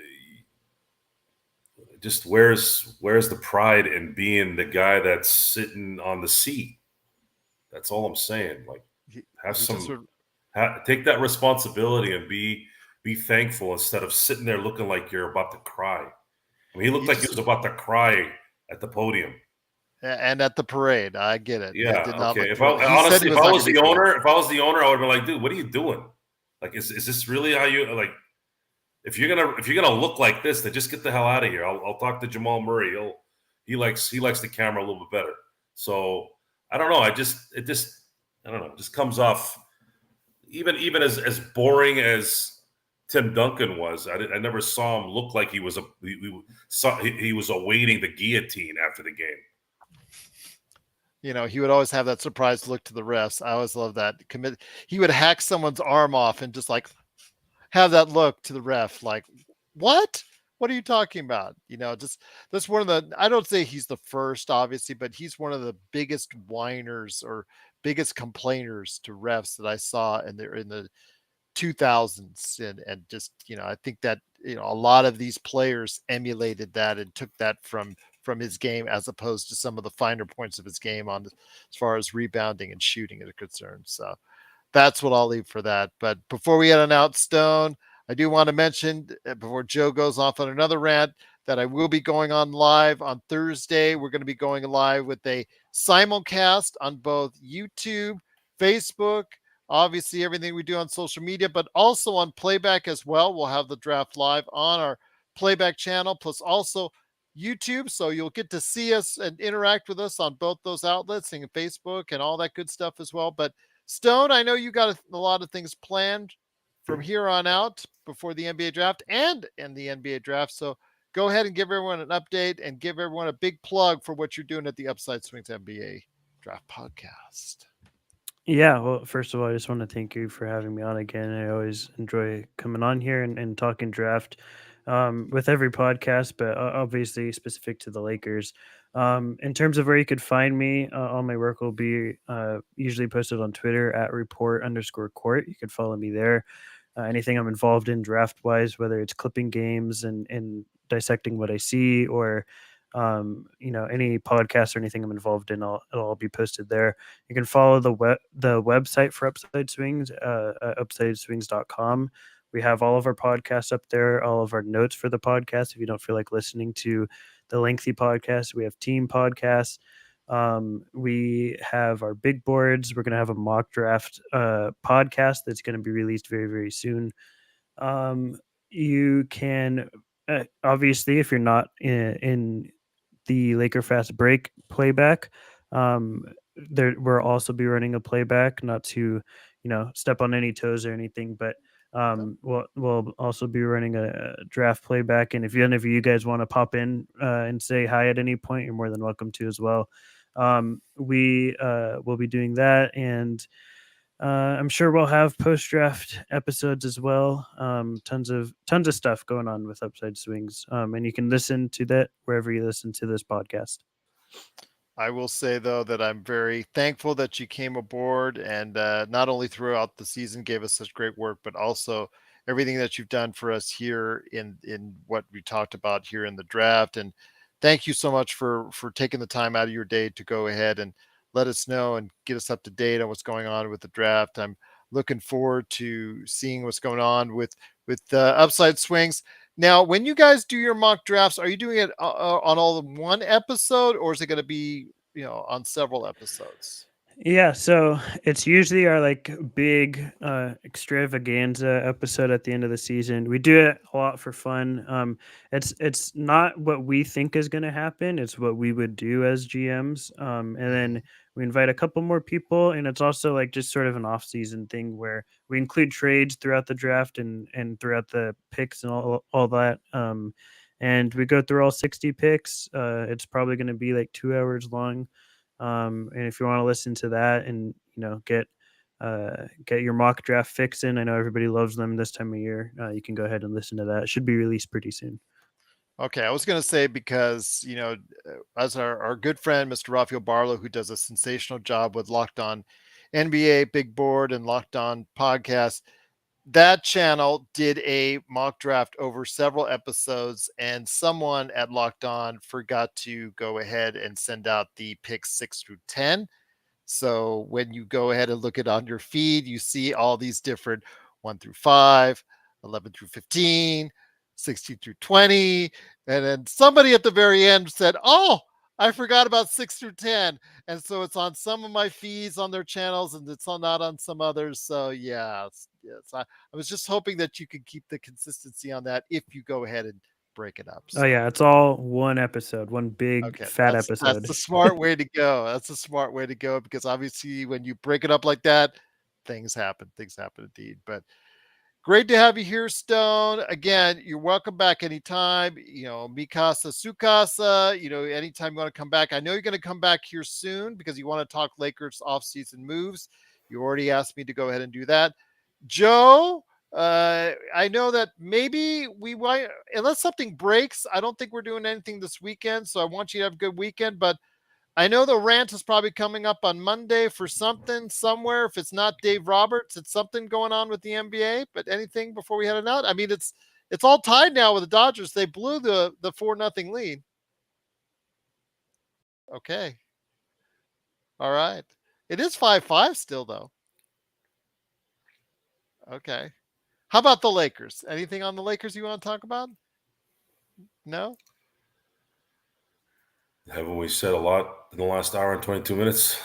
[SPEAKER 2] just where's the pride in being the guy that's sitting on the seat? That's all I'm saying. Like, have
[SPEAKER 1] He just
[SPEAKER 2] some, take that responsibility and be thankful instead of sitting there looking like you're about to cry. I mean, he looked
[SPEAKER 1] he
[SPEAKER 2] like he
[SPEAKER 1] just
[SPEAKER 2] was about to cry at the podium.
[SPEAKER 1] and at the parade, I get it. It
[SPEAKER 2] Yeah,
[SPEAKER 1] did not
[SPEAKER 2] okay.
[SPEAKER 1] look
[SPEAKER 2] If I
[SPEAKER 1] thrilled. He said
[SPEAKER 2] honestly,
[SPEAKER 1] he
[SPEAKER 2] if
[SPEAKER 1] was
[SPEAKER 2] I
[SPEAKER 1] not going
[SPEAKER 2] was
[SPEAKER 1] to be
[SPEAKER 2] the
[SPEAKER 1] thrilled.
[SPEAKER 2] owner, I would have been like, dude, what are you doing? Like, is this really how you like? If you're gonna look like this, then just get the hell out of here. I'll talk to Jamal Murray. He likes the camera a little bit better. So I don't know. I don't know. It just comes off even as boring as Tim Duncan was. I never saw him look like he was he was awaiting the guillotine after the game.
[SPEAKER 1] He would always have that surprised look to the refs. I always love that. He would hack someone's arm off and just like have that look to the ref, like, what? What are you talking about? Just that's one of the. I don't say he's the first, obviously, but he's one of the biggest whiners or biggest complainers to refs that I saw in the 2000s, and just I think that a lot of these players emulated that and took that from his game as opposed to some of the finer points of his game on as far as rebounding and shooting are concerned. So that's what I'll leave for that. But before we head on out, Stone, I do want to mention before Joe goes off on another rant that I will be going on live on Thursday. We're going to be going live with a simulcast on both YouTube, Facebook, obviously everything we do on social media, but also on playback as well. We'll have the draft live on our playback channel, plus also YouTube. So you'll get to see us and interact with us on both those outlets and Facebook and all that good stuff as well. But Stone, I know you got a lot of things planned from here on out before the NBA draft and in the NBA draft. So go ahead and give everyone an update and give everyone a big plug for what you're doing at the Upside Swings NBA Draft Podcast.
[SPEAKER 3] Yeah, well, first of all, I just want to thank you for having me on again. I always enjoy coming on here and talking draft with every podcast, but obviously specific to the Lakers. In terms of where you could find me, all my work will be usually posted on Twitter at report_court. You could follow me there. Anything I'm involved in draft wise, whether it's clipping games and dissecting what I see, or any podcast or anything I'm involved in, it'll all be posted there. You can follow the website for Upside Swings, upsideswings.com. We have all of our podcasts up there, all of our notes for the podcast. If you don't feel like listening to the lengthy podcast, we have team podcasts. We have our big boards. We're going to have a mock draft podcast that's going to be released very, very soon. You can obviously, if you're not in the Laker Fast Break playback, um, there we'll also be running a playback, not to step on any toes or anything, but we'll also be running a draft playback. And if any of you guys want to pop in and say hi at any point, you're more than welcome to as well. We will be doing that, and I'm sure we'll have post draft episodes as well. Tons of stuff going on with Upside Swings, and you can listen to that wherever you listen to this podcast.
[SPEAKER 1] I will say though that I'm very thankful that you came aboard and not only throughout the season gave us such great work, but also everything that you've done for us here in what we talked about here in the draft. And thank you so much for taking the time out of your day to go ahead and let us know and get us up to date on what's going on with the draft. I'm looking forward to seeing what's going on with upside swings. Now, when you guys do your mock drafts, are you doing it on all in one episode, or is it going to be, on several episodes?
[SPEAKER 3] Yeah, so it's usually our like big extravaganza episode at the end of the season. We do it a lot for fun. It's not what we think is going to happen. It's what we would do as GMs. And
[SPEAKER 1] Mhm.
[SPEAKER 3] then we invite a couple more people, and it's also like just sort of an off-season thing where we include trades throughout the draft and throughout the picks and all that. And we go through all 60 picks. It's probably going to be like 2 hours long, and if you want to listen to that and get your mock draft fix in, I know everybody loves them this time of year. You can go ahead and listen to that. It should be released pretty soon.
[SPEAKER 1] Okay, I was going to say because as our good friend Mr. Rafael Barlow, who does a sensational job with Locked On NBA, Big Board, and Locked On Podcast, that channel did a mock draft over several episodes, and someone at Locked On forgot to go ahead and send out the picks 6 through 10. So when you go ahead and look it on your feed, you see all these different 1 through 5, 11 through 15, 16 through 20. And then somebody at the very end said, "Oh, I forgot about 6 through 10." And so it's on some of my feeds on their channels and not on some others. So yeah, yes, I was just hoping that you could keep the consistency on that if you go ahead and break it up.
[SPEAKER 3] Oh yeah,
[SPEAKER 1] So
[SPEAKER 3] it's all one episode, one big
[SPEAKER 1] okay,
[SPEAKER 3] fat
[SPEAKER 1] that's
[SPEAKER 3] episode.
[SPEAKER 1] the smart way to go. That's a smart way to go because obviously when you break it up like that, things happen. Things happen indeed. But great to have you here, Stone. Again, you're welcome back anytime. Mikasa Sukasa. Anytime you want to come back. I know you're going to come back here soon because you want to talk Lakers offseason moves. You already asked me to go ahead and do that. Joe, I know that maybe we might, unless something breaks, I don't think we're doing anything this weekend. So I want you to have a good weekend. But I know the rant is probably coming up on Monday for something somewhere. If it's not Dave Roberts, it's something going on with the NBA. But anything before we head it out? I mean, it's all tied now with the Dodgers. They blew the 4-0 lead. Okay, all right. It is 5-5 still though. Okay. How about the Lakers? Anything on the Lakers you want to talk about? No.
[SPEAKER 2] Haven't we said a lot in the last hour and 22 minutes?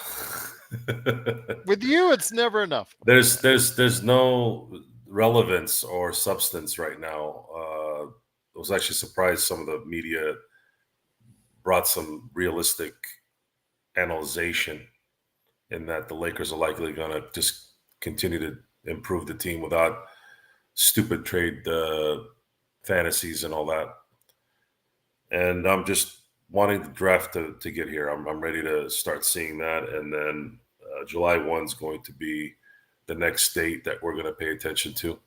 [SPEAKER 1] With you, it's never enough, my
[SPEAKER 2] there's
[SPEAKER 1] friend.
[SPEAKER 2] there's there's no relevance or substance right now. I was actually surprised some of the media brought some realistic analyzation in that the Lakers are likely going to just continue to improve the team without stupid trade fantasies and all that. And I'm just wanting the draft to get here. I'm ready to start seeing that. And then July 1 is going to be the next date that we're going to pay attention to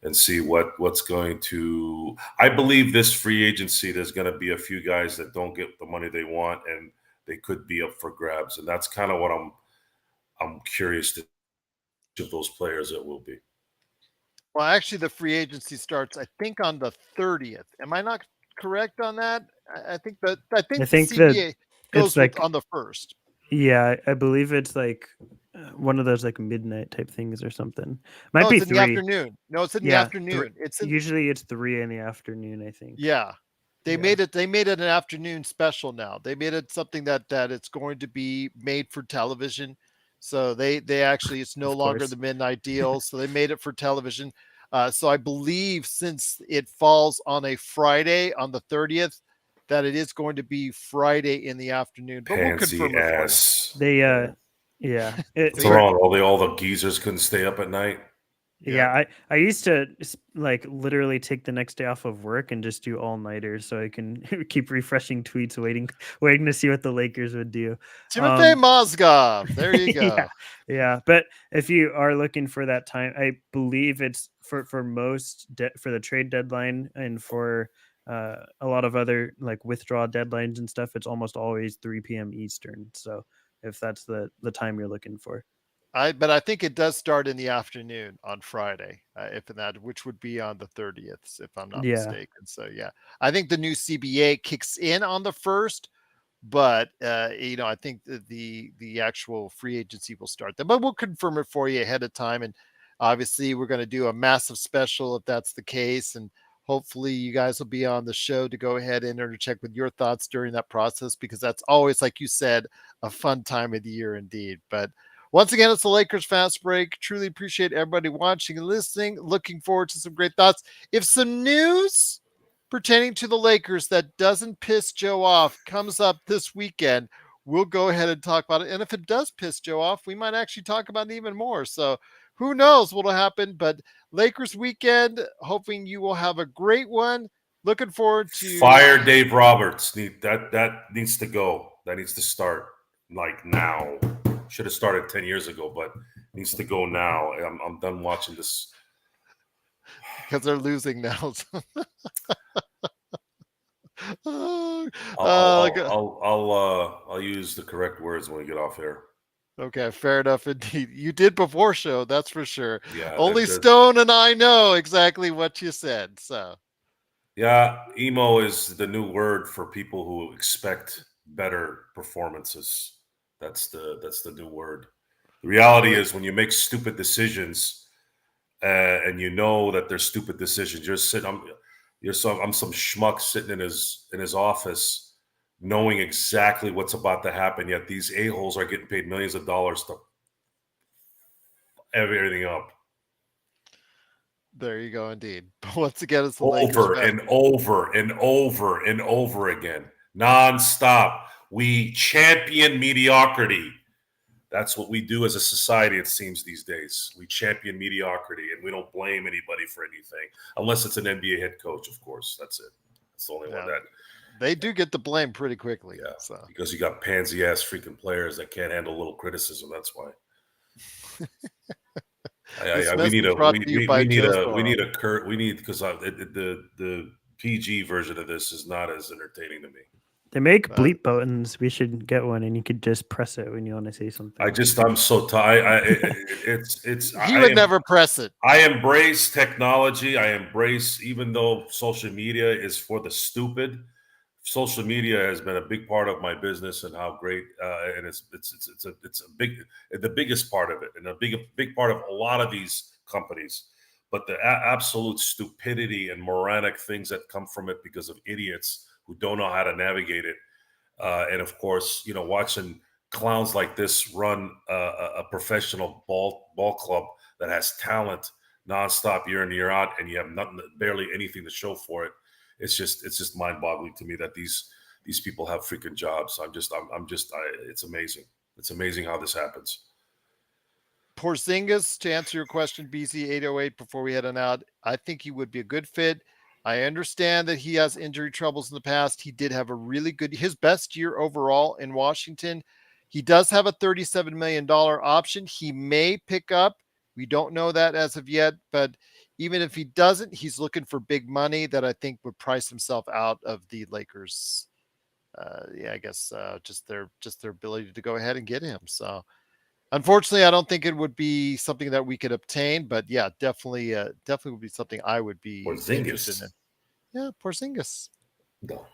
[SPEAKER 2] and see what's going to. I believe this free agency, there's going to be a few guys that don't get the money they want and they could be up for grabs. And that's kind of what I'm curious to of those players it will be.
[SPEAKER 1] Well, actually, the free agency starts, I think, on the 30th. Am I not correct on that? I
[SPEAKER 3] I
[SPEAKER 1] think the
[SPEAKER 3] think that
[SPEAKER 1] CBA
[SPEAKER 3] it's
[SPEAKER 1] goes with
[SPEAKER 3] like,
[SPEAKER 1] on the first.
[SPEAKER 3] yeah, I believe it's like one of those like midnight type things or something. Might
[SPEAKER 1] No,
[SPEAKER 3] be
[SPEAKER 1] it's in the
[SPEAKER 3] 3.
[SPEAKER 1] afternoon. No, it's in the
[SPEAKER 3] Yeah, 3.
[SPEAKER 1] afternoon. It's in
[SPEAKER 3] Usually it's 3 in the afternoon, I think.
[SPEAKER 1] Yeah.
[SPEAKER 3] Yeah,
[SPEAKER 1] They made it an afternoon special now. They made it something that it's going to be made for television. So they actually it's no
[SPEAKER 3] of
[SPEAKER 1] longer
[SPEAKER 3] course.
[SPEAKER 1] the midnight deal. So they made it for television. So I believe since it falls on a Friday on the 30th, that it is going to be Friday in the afternoon. But we'll
[SPEAKER 2] Pansy
[SPEAKER 1] confirm it for you.
[SPEAKER 2] ass.
[SPEAKER 3] They
[SPEAKER 2] Yeah.
[SPEAKER 3] yeah,
[SPEAKER 2] What's
[SPEAKER 1] See?
[SPEAKER 3] for
[SPEAKER 2] wrong? All the geezers couldn't stay up at night.
[SPEAKER 1] Yep.
[SPEAKER 3] yeah, I used to like literally take the next day off of work and just do all-nighters so I can keep refreshing tweets waiting to see what the Lakers would do.
[SPEAKER 1] Timothy
[SPEAKER 3] Um
[SPEAKER 1] Mozgov. There you
[SPEAKER 3] yeah,
[SPEAKER 1] go.
[SPEAKER 3] yeah. But if you are looking for that time, I believe it's for most for the trade deadline and for A lot of other like withdrawal deadlines and stuff, it's almost always 3 p.m. Eastern. So if that's the time you're looking for.
[SPEAKER 1] But I think it does start in the afternoon on Friday, if in that, which would be on the 30th, if I'm not
[SPEAKER 3] Yeah.
[SPEAKER 1] mistaken. So yeah, I think the new CBA kicks in on the first, but I think the actual free agency will start then. But we'll confirm it for you ahead of time, and obviously we're going to do a massive special if that's the case, and hopefully you guys will be on the show to go ahead and interject with your thoughts during that process, because that's always, like you said, a fun time of the year indeed. But once again, it's the Lakers Fast Break. Truly appreciate everybody watching and listening. Looking forward to some great thoughts. If some news pertaining to the Lakers that doesn't piss Joe off comes up this weekend, we'll go ahead and talk about it. And if it does piss Joe off, we might actually talk about it even more. So who knows what'll happen? But Lakers weekend, hoping you will have a great one. Looking forward to.
[SPEAKER 2] Fire Dave Roberts. That needs to go. That needs to start like now. Should have started 10 years ago, but needs to go now. I'm done watching this.
[SPEAKER 1] Because they're losing now. Oh,
[SPEAKER 2] I'll use the correct words when we get off here.
[SPEAKER 1] okay, fair enough indeed. You did before show, that's for sure.
[SPEAKER 2] Yeah,
[SPEAKER 1] Only Stone and I know exactly what you said. So
[SPEAKER 2] yeah, emo is the new word for people who expect better performances. That's the new word. The reality is when you make stupid decisions and you know that they're stupid decisions, you're sitting. I'm some schmuck sitting in his office, knowing exactly what's about to happen. Yet these a-holes are getting paid millions of dollars to everything up.
[SPEAKER 1] there you go, indeed. But once again, it's the Lakers
[SPEAKER 2] Over
[SPEAKER 1] fan.
[SPEAKER 2] and over and over and over again, nonstop. We champion mediocrity. That's what we do as a society, it seems, these days. We champion mediocrity, and we don't blame anybody for anything, unless it's an NBA head coach, of course. That's it. That's the only one
[SPEAKER 1] Yeah,
[SPEAKER 2] that,
[SPEAKER 1] they do get the blame pretty quickly.
[SPEAKER 2] yeah,
[SPEAKER 1] So
[SPEAKER 2] because you got pansy ass freaking players that can't handle a little criticism. That's why.
[SPEAKER 1] this
[SPEAKER 2] We need
[SPEAKER 1] message
[SPEAKER 2] a
[SPEAKER 1] brought to you by Joe Soro.
[SPEAKER 2] we need because the PG version of this is not as entertaining to me.
[SPEAKER 3] They make
[SPEAKER 1] Uh,
[SPEAKER 3] bleep buttons. We should get one, and you could just press it when you want to say something.
[SPEAKER 2] I'm so tired.
[SPEAKER 1] he would never press it.
[SPEAKER 2] I embrace technology. I embrace, even though social media is for the stupid. Social media has been a big part of my business and how great, and it's a big, the biggest part of it, and a big part of a lot of these companies. But the absolute stupidity and moronic things that come from it because of idiots who don't know how to navigate it, and of course, watching clowns like this run a professional ball club that has talent nonstop year in year out, and you have nothing, barely anything to show for it. It's just mind-boggling to me that these people have freaking jobs. It's amazing. It's amazing how this happens.
[SPEAKER 1] Porzingis, to answer your question, BZ808, before we head on out, I think he would be a good fit. I understand that he has injury troubles in the past. He did have a really good, his best year overall in Washington. He does have a $37 million option. He may pick up. We don't know that as of yet, but even if he doesn't, he's looking for big money that I think would price himself out of the Lakers. I guess just their ability to go ahead and get him. So unfortunately, I don't think it would be something that we could obtain, but yeah, definitely would be something I would be interested
[SPEAKER 2] Porzingis.
[SPEAKER 1] in. Yeah, Porzingis.
[SPEAKER 2] No.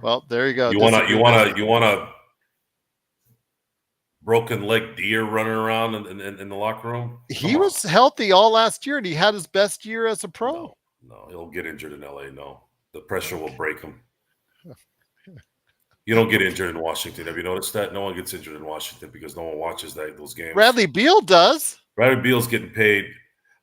[SPEAKER 1] Well, there you go.
[SPEAKER 2] You wanna broken leg deer running around in the locker room?
[SPEAKER 1] He was healthy all last year, and he had his best year as a pro.
[SPEAKER 2] No, he'll get injured in LA. No, the pressure will break him. You don't get injured in Washington. Have you noticed that? No one gets injured in Washington because no one watches those games.
[SPEAKER 1] Bradley Beal does.
[SPEAKER 2] Bradley Beal's getting paid.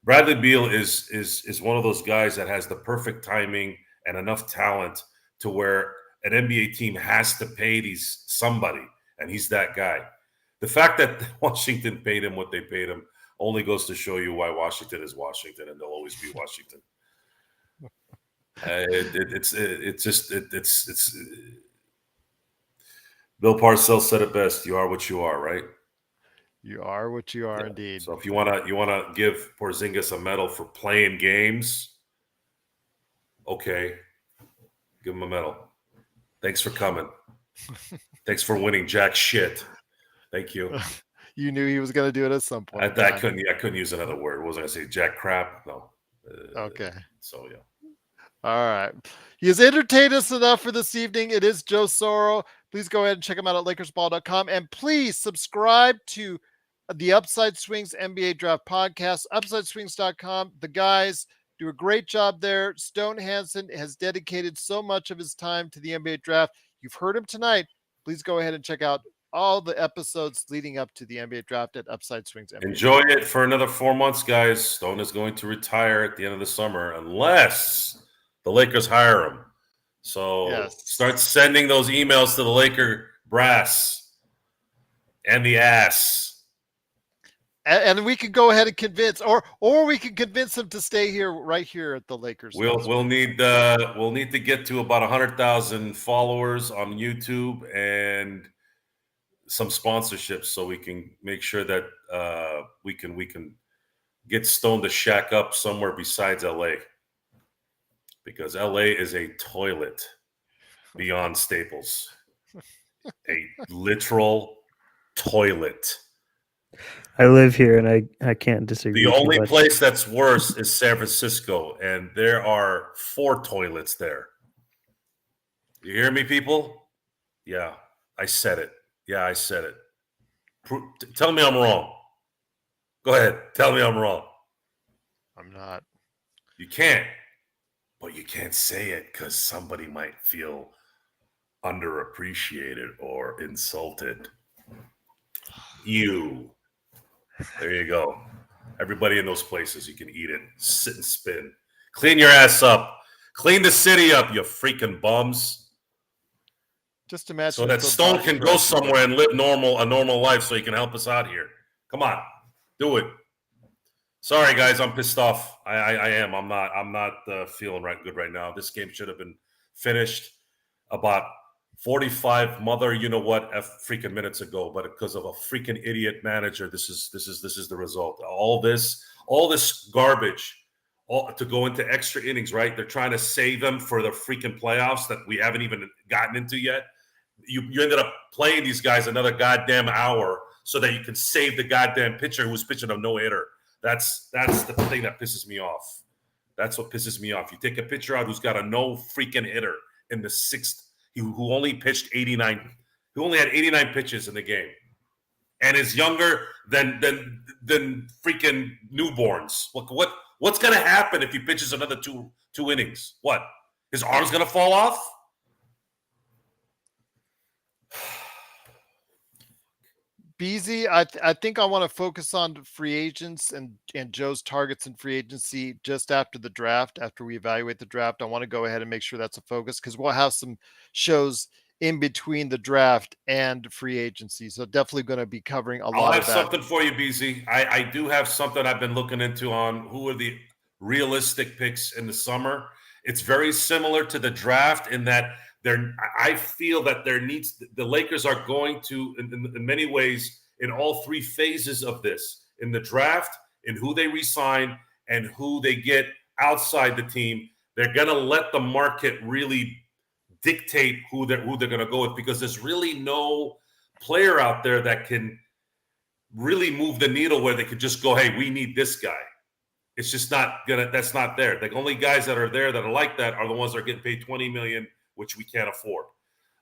[SPEAKER 2] Bradley Beal is one of those guys that has the perfect timing and enough talent to where an NBA team has to pay somebody, and he's that guy. The fact that Washington paid him what they paid him only goes to show you why Washington is Washington, and they'll always be Washington. Bill Parcells said it best: "You are what you are." Right?
[SPEAKER 1] You are what you are, indeed.
[SPEAKER 2] So if you wanna give Porzingis a medal for playing games, Okay. Give him a medal. Thanks for coming. Thanks for winning jack shit. Thank you.
[SPEAKER 1] You knew he was going to do it at some point in
[SPEAKER 2] I
[SPEAKER 1] time.
[SPEAKER 2] couldn't use another word. What was I going to say? Jack crap? No.
[SPEAKER 1] Okay.
[SPEAKER 2] So, yeah.
[SPEAKER 1] All right. He has entertained us enough for this evening. It is Joe Soro. Please go ahead and check him out at LakersBall.com. And please subscribe to the Upside Swings NBA Draft Podcast, UpsideSwings.com. The guys do a great job there. Stone Hansen has dedicated so much of his time to the NBA Draft. You've heard him tonight. Please go ahead and check out all the episodes leading up to the NBA Draft at Upside Swings NBA
[SPEAKER 2] Enjoy
[SPEAKER 1] Draft.
[SPEAKER 2] it for another 4 months, guys. Stone is going to retire at the end of the summer unless the Lakers hire him. So
[SPEAKER 1] Yes.
[SPEAKER 2] start sending those emails to the Laker brass and the ass.
[SPEAKER 1] And we could go ahead and convince, or we can convince them to stay here, right here at the Lakers.
[SPEAKER 2] We'll need to get to about 100,000 followers on YouTube and some sponsorships so we can make sure that we can get Stone to shack up somewhere besides LA, because LA is a toilet beyond Staples, a literal toilet.
[SPEAKER 3] I live here, and I can't disagree.
[SPEAKER 2] The
[SPEAKER 3] too
[SPEAKER 2] only
[SPEAKER 3] much.
[SPEAKER 2] place that's worse is San Francisco, and there are 4 toilets there. You hear me, people? Yeah, I said it. Yeah, I said it. Tell me I'm wrong. Go ahead. Tell me I'm wrong.
[SPEAKER 1] I'm not.
[SPEAKER 2] You can't. But you can't say it because somebody might feel underappreciated or insulted. You. There you go. Everybody in those places, you can eat it. Sit and spin. Clean your ass up. Clean the city up, you freaking bums.
[SPEAKER 1] Just imagine
[SPEAKER 2] so that Stone can go somewhere and live a normal life so he can help us out here. Come on. Do it. Sorry, guys, I'm pissed off. I am. I'm not feeling good right now. This game should have been finished about 45 freaking minutes ago, but because of a freaking idiot manager, this is the result. All this garbage, to go into extra innings, right? They're trying to save them for the freaking playoffs that we haven't even gotten into yet. You ended up playing these guys another goddamn hour so that you can save the goddamn pitcher who's pitching a no-hitter. That's the thing that pisses me off. That's what pisses me off. You take a pitcher out who's got a no freaking hitter in the 6th, who only pitched 89, who only had 89 pitches in the game, and is younger than freaking newborns. What's gonna happen if he pitches another two innings? What? His arm's gonna fall off?
[SPEAKER 1] BZ, I think I want to focus on free agents and Joe's targets in free agency just after the draft. After we evaluate the draft, I want to go ahead and make sure that's a focus, because we'll have some shows in between the draft and free agency. So definitely going to be covering a lot of that.
[SPEAKER 2] I'll have something for you, BZ. I do have something I've been looking into on who are the realistic picks in the summer. It's very similar to the draft in that I feel that the Lakers are going to, in many ways, in all 3 phases of this, in the draft, in who they re-sign, and who they get outside the team. They're going to let the market really dictate who they're going to go with, because there's really no player out there that can really move the needle where they could just go, hey, we need this guy. It's just that's not there. The only guys that are there that are like that are the ones that are getting paid $20 million, which we can't afford.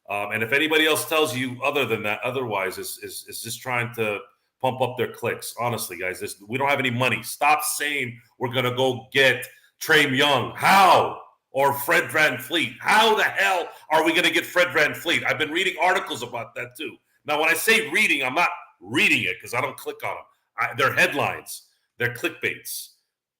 [SPEAKER 2] And if anybody else tells you otherwise, is just trying to pump up their clicks. Honestly, guys, we don't have any money. Stop saying we're going to go get Trae Young. How? Or Fred VanVleet. How the hell are we going to get Fred VanVleet? I've been reading articles about that too. Now, when I say reading, I'm not reading it because I don't click on them. They're headlines. They're clickbaits.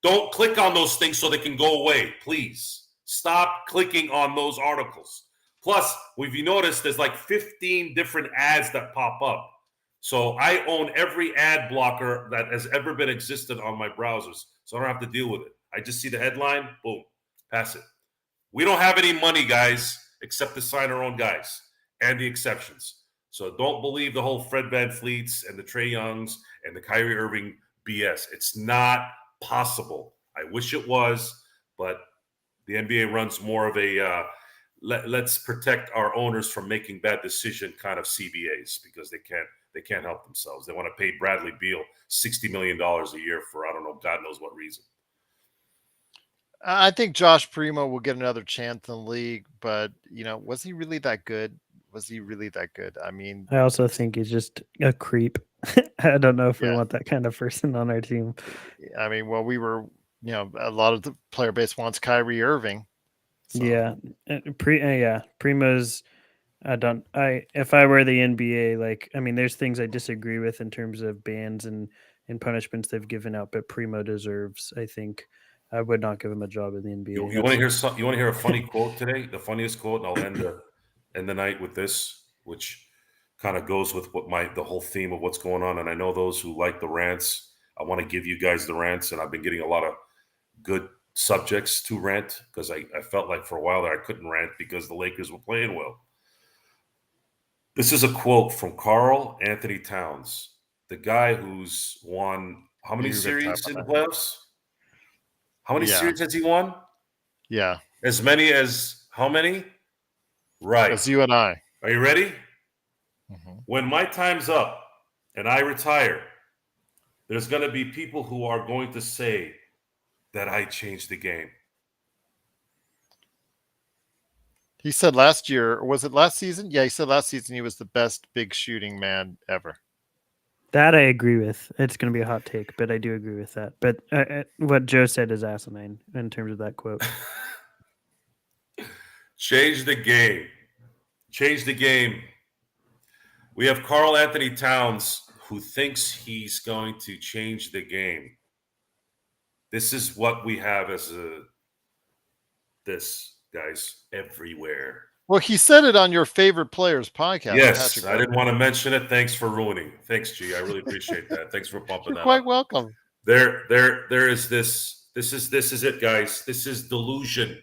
[SPEAKER 2] Don't click on those things so they can go away, please. Stop clicking on those articles. Plus, if you notice, there's like 15 different ads that pop up. So I own every ad blocker that has ever been existed on my browsers, so I don't have to deal with it. I just see the headline, boom, pass it. We don't have any money, guys, except to sign our own guys and the exceptions. So don't believe the whole Fred VanVleets and the Trae Youngs and the Kyrie Irving BS. It's not possible. I wish it was, but The NBA runs more of a let's protect our owners from making bad decision kind of CBAs because they can't help themselves. They want to pay Bradley Beal $60 million a year for I don't know God knows what reason.
[SPEAKER 1] I think Josh Primo will get another chance in the league, but was he really that good? Was he really that good? I mean,
[SPEAKER 3] I also think he's just a creep. I don't know if we
[SPEAKER 1] yeah.
[SPEAKER 3] want that kind of person on our team.
[SPEAKER 1] I mean, well, we were, a lot of the player base wants Kyrie Irving, so
[SPEAKER 3] Yeah, yeah, Primo's. I don't. If I were the NBA, like, I mean, there's things I disagree with in terms of bans and punishments they've given out, but Primo deserves. I think I would not give him a job in the
[SPEAKER 2] You,
[SPEAKER 3] NBA.
[SPEAKER 2] you want to
[SPEAKER 3] That's
[SPEAKER 2] hear some, you want to hear a funny quote today? The funniest quote, and I'll end the night with this, which kind of goes with the whole theme of what's going on. And I know those who like the rants. I want to give you guys the rants, and I've been getting a lot of good subjects to rant because I felt like for a while there I couldn't rant because the Lakers were playing well. This is a quote from Carl Anthony Towns, the guy who's won how many
[SPEAKER 1] you're a good time
[SPEAKER 2] series
[SPEAKER 1] on
[SPEAKER 2] in the
[SPEAKER 1] that.
[SPEAKER 2] playoffs? How many
[SPEAKER 1] Yeah,
[SPEAKER 2] series has he won?
[SPEAKER 1] yeah,
[SPEAKER 2] As many as how many? Right.
[SPEAKER 1] as you and I.
[SPEAKER 2] Are you ready?
[SPEAKER 1] Mhm.
[SPEAKER 2] When my time's up and I retire, there's going to be people who are going to say that I changed the game.
[SPEAKER 1] He said last year, or was it last season? Yeah, he said last season he was the best big shooting man ever.
[SPEAKER 3] that I agree with. It's going to be a hot take, but I do agree with that. But what Joe said is asinine in terms of that quote.
[SPEAKER 2] Change the game. Change the game. We have Carl Anthony Towns who thinks he's going to change the game. This is what we have as this, guys, everywhere.
[SPEAKER 1] Well, he said it on your favorite players podcast,
[SPEAKER 2] Yes,
[SPEAKER 1] Patrick
[SPEAKER 2] I didn't
[SPEAKER 1] Beverly.
[SPEAKER 2] want to mention it. Thanks for ruining. Thanks, G. I really appreciate that. Thanks for pumping
[SPEAKER 1] You're
[SPEAKER 2] that up.
[SPEAKER 1] quite welcome.
[SPEAKER 2] There is this. This is it, guys. This is delusion.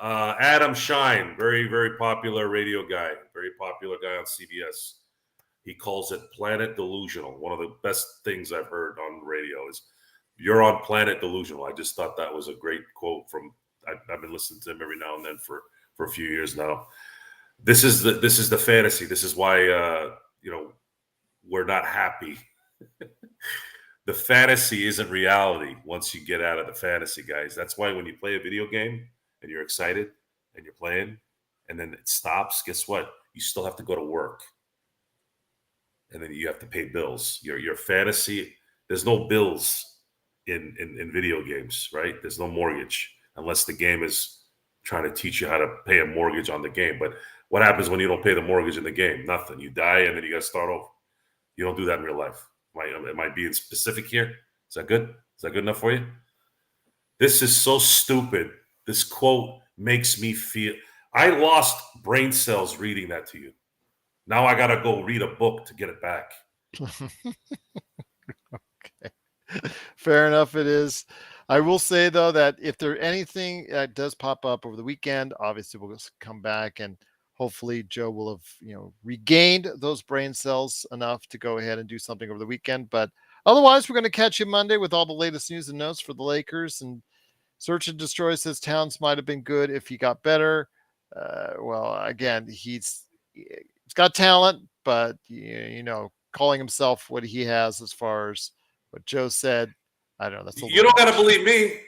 [SPEAKER 2] Adam Shine, very very popular radio guy, very popular guy on CBS. He calls it Planet Delusional. One of the best things I've heard on radio is "You're on Planet Delusional." I just thought that was a great quote from. I've been listening to him every now and then for a few years now. This is the fantasy. This is why we're not happy. The fantasy isn't reality once you get out of the fantasy, guys. That's why when you play a video game and you're excited and you're playing and then it stops, guess what? You still have to go to work and then you have to pay bills. Your fantasy, there's no bills in video games, right? There's no mortgage unless the game is trying to teach you how to pay a mortgage on the game. But what happens when you don't pay the mortgage in the game? Nothing. You die and then you got to start over. You don't do that in real life. Am I being specific here? Is that good? Is that good enough for you? This is so stupid. This quote makes me feel. I lost brain cells reading that to you. Now I got to go read a book to get it back.
[SPEAKER 1] Okay. Fair enough, it is. I will say though that if there anything that does pop up over the weekend, obviously we'll just come back and hopefully Joe will have regained those brain cells enough to go ahead and do something over the weekend. But otherwise, we're going to catch you Monday with all the latest news and notes for the Lakers. And Search and Destroy says Towns might have been good if he got better. Well, again, he's got talent, but calling himself what he has as far as what Joe said, I don't know. That's a
[SPEAKER 2] You
[SPEAKER 1] little
[SPEAKER 2] don't got to
[SPEAKER 1] much.
[SPEAKER 2] believe me.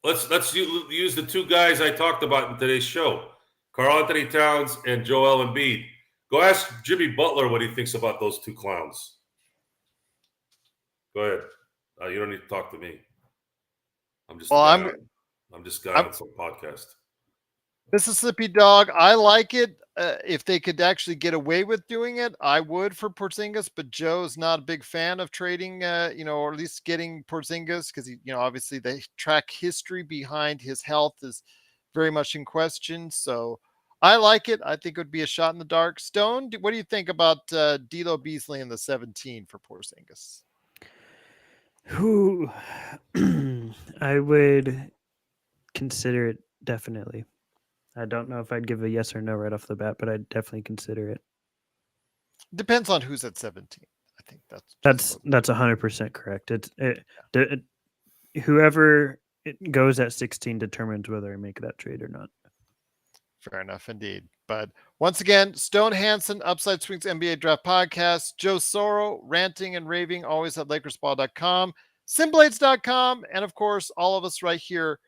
[SPEAKER 2] Let's use the two guys I talked about in today's show, Carl Anthony Towns and Joel Embiid. Go ask Jimmy Butler what he thinks about those two clowns. Go ahead. You don't need to talk to me. I'm just a
[SPEAKER 1] Well,
[SPEAKER 2] guy.
[SPEAKER 1] I'm
[SPEAKER 2] I'm just a guy
[SPEAKER 1] I'm
[SPEAKER 2] on some podcast.
[SPEAKER 1] Mississippi Dog. I like it. If they could actually get away with doing it, I would for Porzingis. But Joe's not a big fan of trading, or at least getting Porzingis because obviously the track history behind his health is very much in question. So I like it. I think it would be a shot in the dark. Stone, what do you think about D'Lo Beasley in the 17 for Porzingis?
[SPEAKER 3] Who I would consider it definitely. I don't know if I'd give a yes or no right off the bat, but I'd definitely consider it.
[SPEAKER 1] Depends on who's at 17. I think that's just
[SPEAKER 3] That's 100% correct. Whoever it goes at 16 determines whether I make that trade or not.
[SPEAKER 1] Fair enough indeed. But once again, Stone Hansen, Upside Swings NBA Draft Podcast, Joe Soro, ranting and raving, always at LakersBall.com, Simblades.com, and of course, all of us right here.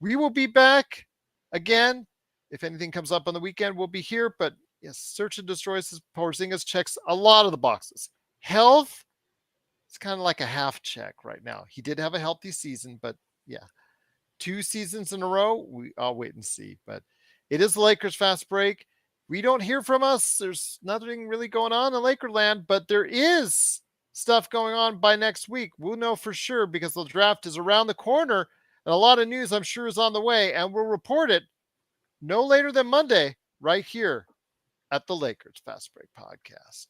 [SPEAKER 1] We will be back again. If anything comes up on the weekend, we'll be here. But yes, Search and Destroy Porzingis checks a lot of the boxes. Health, it's kind of like a half check right now. He did have a healthy season, but yeah, 2 seasons in a row, I'll wait and see. But it is the Lakers fast break. We don't hear from us. There's nothing really going on in Lakerland, but there is stuff going on by next week. We'll know for sure because the draft is around the corner and a lot of news I'm sure is on the way, and we'll report it no later than Monday right here at the Lakers Fast Break Podcast.